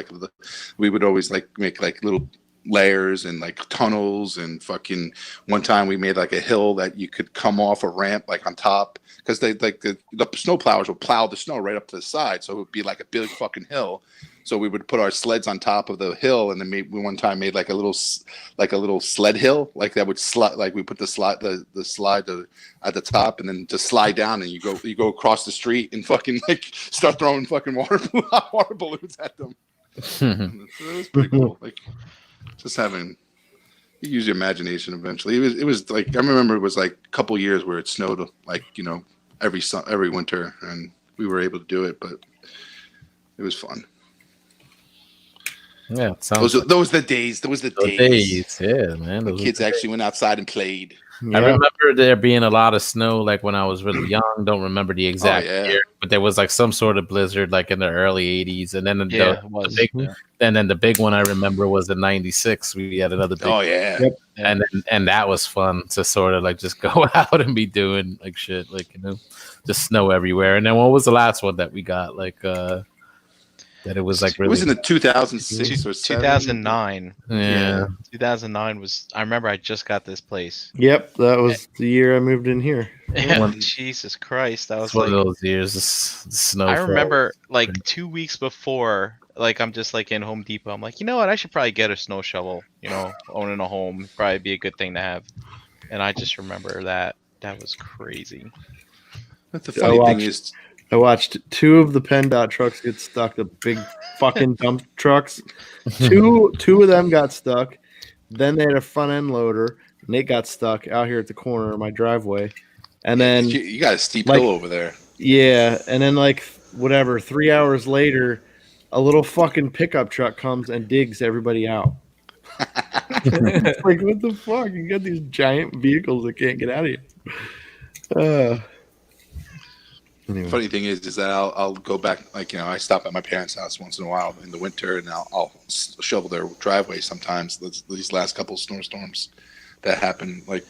we would always make little layers and tunnels and fucking. One time we made a hill that you could come off a ramp on top because they the snow plowers would plow the snow right up to the side, so it would be like a big fucking hill. So we would put our sleds on top of the hill, and then we one time made a little sled hill that would slide. We put the slide at the top, and then just slide down, and you go across the street and fucking start throwing fucking water balloons at them. It was pretty cool. Just having you use your imagination. Eventually, it was I remember it was a couple years where it snowed every winter, and we were able to do it, but it was fun. Yeah, those were the days. Those were the days. Yeah, man. The kids actually went outside and played. Yeah. I remember there being a lot of snow, when I was really young. Don't remember the exact year, but there was some sort of blizzard, in the early '80s, and then the big one I remember was in '96. We had another big. Oh yeah. Yep. And that was fun to sort of just go out and be doing shit, just snow everywhere. And then what was the last one that we got? That it was really. It was in the 2006 or 2009. Yeah. 2009 was. I remember I just got this place. Yep, that was the year I moved in here. Yeah, Jesus Christ, that was one of those years. The snow. I remember 2 weeks before. I'm just in Home Depot. I'm like, you know what? I should probably get a snow shovel. Owning a home probably be a good thing to have. And I just remember that was crazy. But the funny thing is. I watched 2 of the PennDOT trucks get stuck, the big fucking dump trucks. Two of them got stuck. Then they had a front end loader, and it got stuck out here at the corner of my driveway. And then you got a steep hill over there. Yeah, and then 3 hours later, a little fucking pickup truck comes and digs everybody out. It's what the fuck? You got these giant vehicles that can't get out of here. Anyway. Funny thing is that I'll go back, I stop at my parents' house once in a while in the winter, and I'll shovel their driveway sometimes. These last couple of snowstorms that happened, a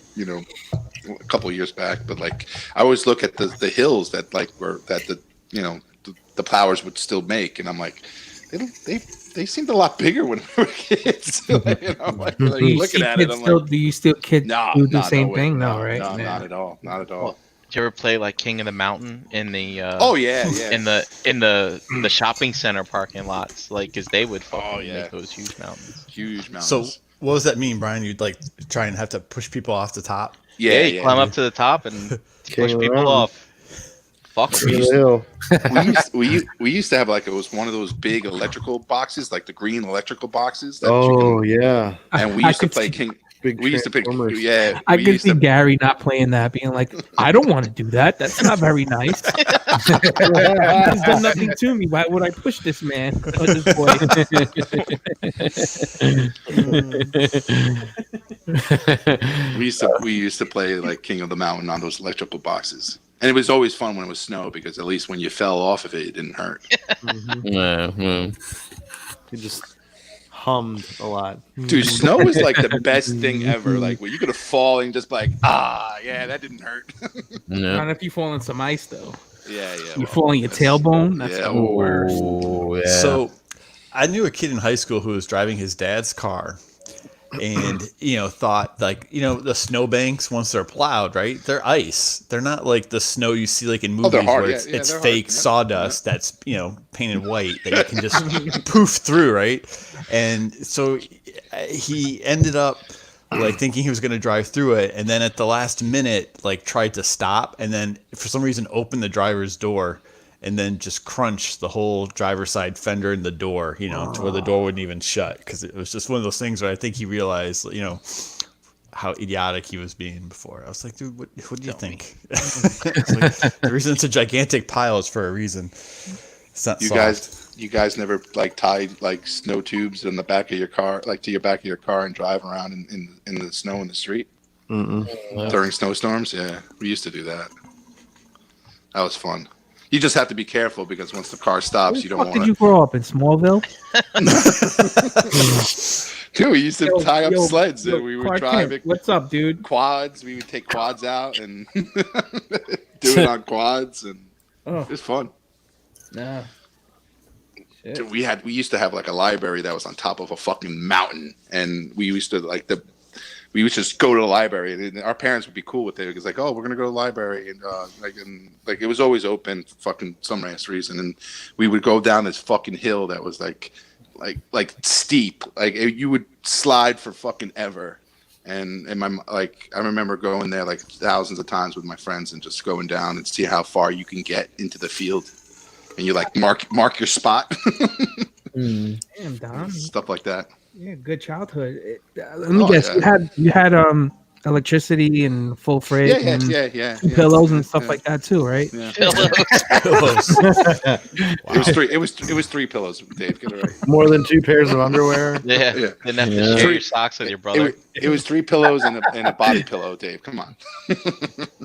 couple of years back. But I always look at the hills that the plowers would still make, and I'm like, they seemed a lot bigger when we were kids. Looking at it, I'm do you still do the same thing? No, right? No, not at all. Not at all. Well, did you ever play King of the Mountain in the? in the shopping center parking lots, because they would make those huge mountains. Huge mountains. So what does that mean, Brian? You'd try and have to push people off the top? Yeah, you climb up to the top and push people off. Fuck. We used to have it was one of those big electrical boxes, the green electrical boxes. Yeah. And we used to play King. We used to pick. Yeah, I could see Gary not playing that, being like, "I don't want to do that. That's not very nice. He's done nothing to me. Why would I push this man or this boy?" We used to play King of the Mountain on those electrical boxes, and it was always fun when it was snow because at least when you fell off of it, it didn't hurt. You just hummed a lot. Dude, snow is the best thing ever. Where you could have fallen and just yeah, that didn't hurt. Not if you fall in some ice though. Yeah. You fall on your tailbone. That's the worst. Yeah. So I knew a kid in high school who was driving his dad's car and thought the snowbanks, once they're plowed, right, they're ice. They're not like the snow you see in movies where it's fake sawdust that's painted white that you can just poof through, right? And so he ended up thinking he was going to drive through it, and then at the last minute tried to stop, and then for some reason opened the driver's door and then just crunch the whole driver's side fender and the door, to where the door wouldn't even shut, because it was just one of those things where I think he realized, how idiotic he was being before. I was like, dude, what do you think? The reason it's a gigantic pile is for a reason. It's not you guys never like tied like snow tubes in the back of your car, like to your back of your car, and drive around in the snow in the street during snowstorms? Yeah, we used to do that. That was fun. You just have to be careful because once the car stops, you don't want to. Did you grow up in Smallville? Dude, we used to tie up sleds and we would drive it. What's up, dude? Quads. We would take quads out and do it on quads, and it was fun. Nah. Dude, we used to have like a library that was on top of a fucking mountain, and we used to we would just go to the library, and our parents would be cool with it because like, oh, we're gonna go to the library, and it was always open for fucking some ass reason, and we would go down this fucking hill that was like steep, like you would slide for fucking ever, and I remember going there like thousands of times with my friends and just going down and see how far you can get into the field, and you like mark your spot. Damn, Dom. Stuff like that. Yeah, good childhood. Let me guess. Yeah. You had electricity and full fridge. Yeah. Pillows and stuff like that too, right? Yeah. Pillows. Wow. It was three pillows, Dave. Get it right. More than 2 pairs of underwear. Yeah. Didn't have to share your socks with your brother. It was 3 pillows and a body pillow, Dave. Come on.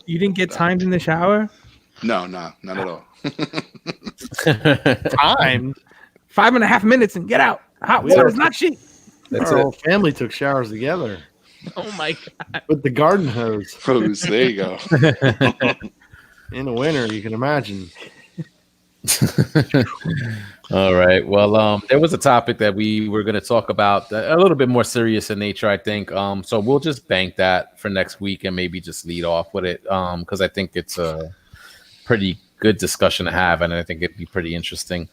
You didn't get timed in the shower? No, not at all. Timed? 5.5 minutes and get out. Hot water is not cheap. Our whole family took showers together. Oh my god! With the garden hose. There you go. In the winter, you can imagine. All right. Well, there was a topic that we were going to talk about, a little bit more serious in nature, I think. So we'll just bank that for next week and maybe just lead off with it, because I think it's a pretty good discussion to have, and I think it'd be pretty interesting.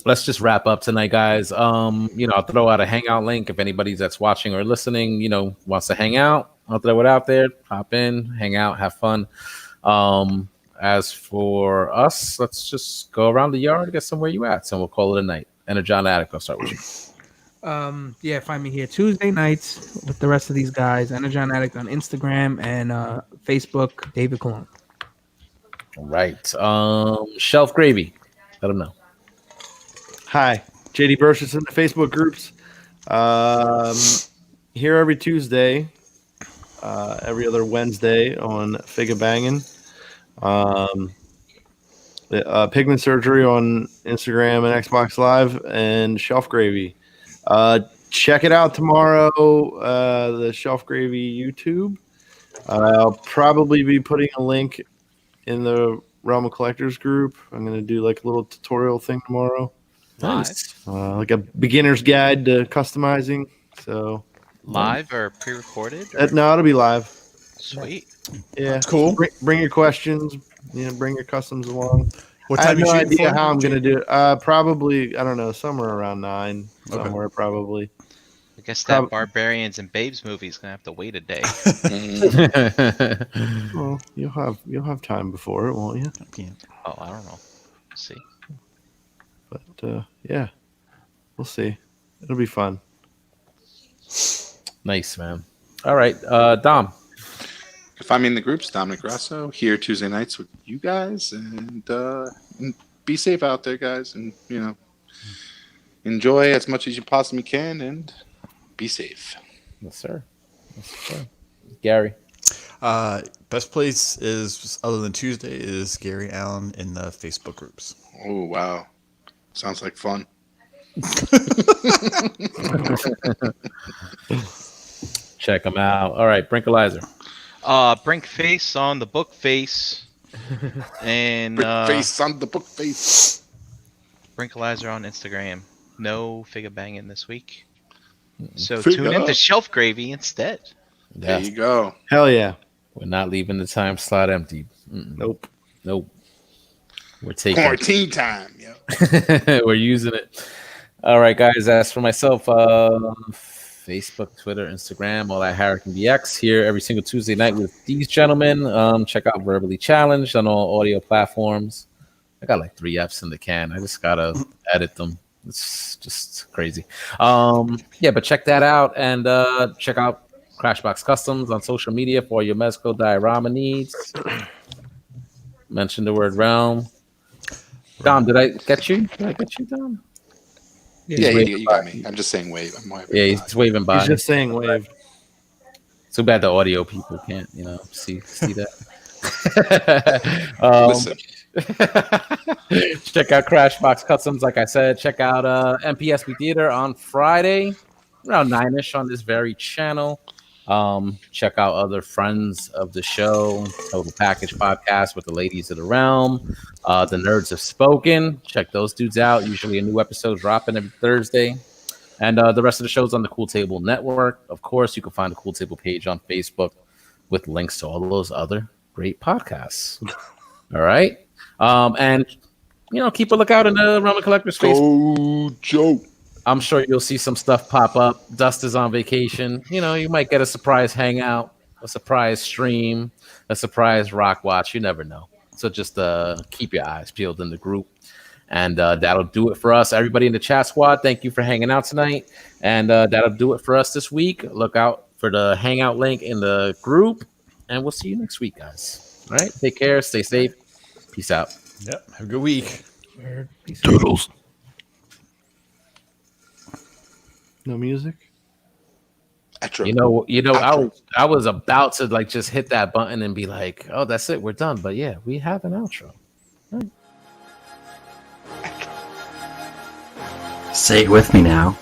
Let's just wrap up tonight, guys. I'll throw out a Hangout link if anybody that's watching or listening, wants to hang out. I'll throw it out there. Hop in, hang out, have fun. As for us, let's just go around the yard, get somewhere you at, and we'll call it a night. And John Attic, I'll start with you. Find me here Tuesday nights with the rest of these guys. Energon Addict on Instagram and Facebook, David Cologne. All right. Shelf Gravy. Let them know. Hi, JD Burgess in the Facebook groups. Here every Tuesday, every other Wednesday on Figga Bangin'. Pigment Surgery on Instagram and Xbox Live, and Shelf Gravy. Check it out tomorrow, the Shelf Gravy YouTube. I'll probably be putting a link in the Realm of Collectors group. I'm going to do like a little tutorial thing tomorrow. Nice. Like a beginner's guide to customizing. So live or pre-recorded? No, it'll be live. Sweet. Yeah, that's cool. Bring your questions. Bring your customs along. What time I have no you idea how I'm going to do it. Probably, I don't know, somewhere around 9. Somewhere probably. I guess that Barbarians and Babes movie is gonna have to wait a day. Well, you'll have time before it, won't you? Oh, I don't know. Let's see. But yeah, we'll see. It'll be fun. Nice, man. All right, Dom. Find me in the groups, Dominic Grasso, here Tuesday nights with you guys, and be safe out there, guys, and enjoy as much as you possibly can, and be safe. Yes, sir. Gary. Best place is, other than Tuesday, is Gary Allen in the Facebook groups. Oh, wow. Sounds like fun. Check them out. All right, Brinkalizer. Brink Face on the book face. And Brink Face on the book face. Brinkalizer on Instagram. No Figga Bangin' this week. So tune in to Shelf Gravy instead. There you go. Hell yeah. We're not leaving the time slot empty. Nope. We're taking quarantine time. Yeah. We're using it. All right, guys. As for myself, Figga Facebook, Twitter, Instagram, all that Harrican VX here every single Tuesday night with these gentlemen. Check out Verbally Challenged on all audio platforms. I got like 3 Fs in the can. I just gotta edit them. It's just crazy. Yeah, but check that out and check out Crashbox Customs on social media for your Mezco diorama needs. Mention the word realm. Dom, did I get you? Did I get you, Dom? Yeah, you got me. I'm just saying wave. I'm waving. Yeah, he's waving by. He's just saying wave. Too bad the audio people can't, see that. Listen. Check out Crashbox Customs, like I said. Check out MPSB Theater on Friday, around 9ish on this very channel. Check out other friends of the show, Total Package Podcast with the Ladies of the Realm. The Nerds Have Spoken. Check those dudes out. Usually a new episode dropping every Thursday. And the rest of the shows on the Cool Table Network. Of course, you can find the Cool Table page on Facebook with links to all of those other great podcasts. All right. And, keep a lookout in the Realm of Collectors space. Go, Joe. I'm sure you'll see some stuff pop up. Dust is on vacation. You might get a surprise hangout, a surprise stream, a surprise rock watch. You never know. So just keep your eyes peeled in the group. And that'll do it for us. Everybody in the chat squad, thank you for hanging out tonight. And that'll do it for us this week. Look out for the hangout link in the group. And we'll see you next week, guys. All right. Take care. Stay safe. Peace out. Yep. Have a good week. Doodles. No music? Outro. I was about to just hit that button and be like, oh, that's it. We're done. But yeah, we have an outro. All right. Say it with me now.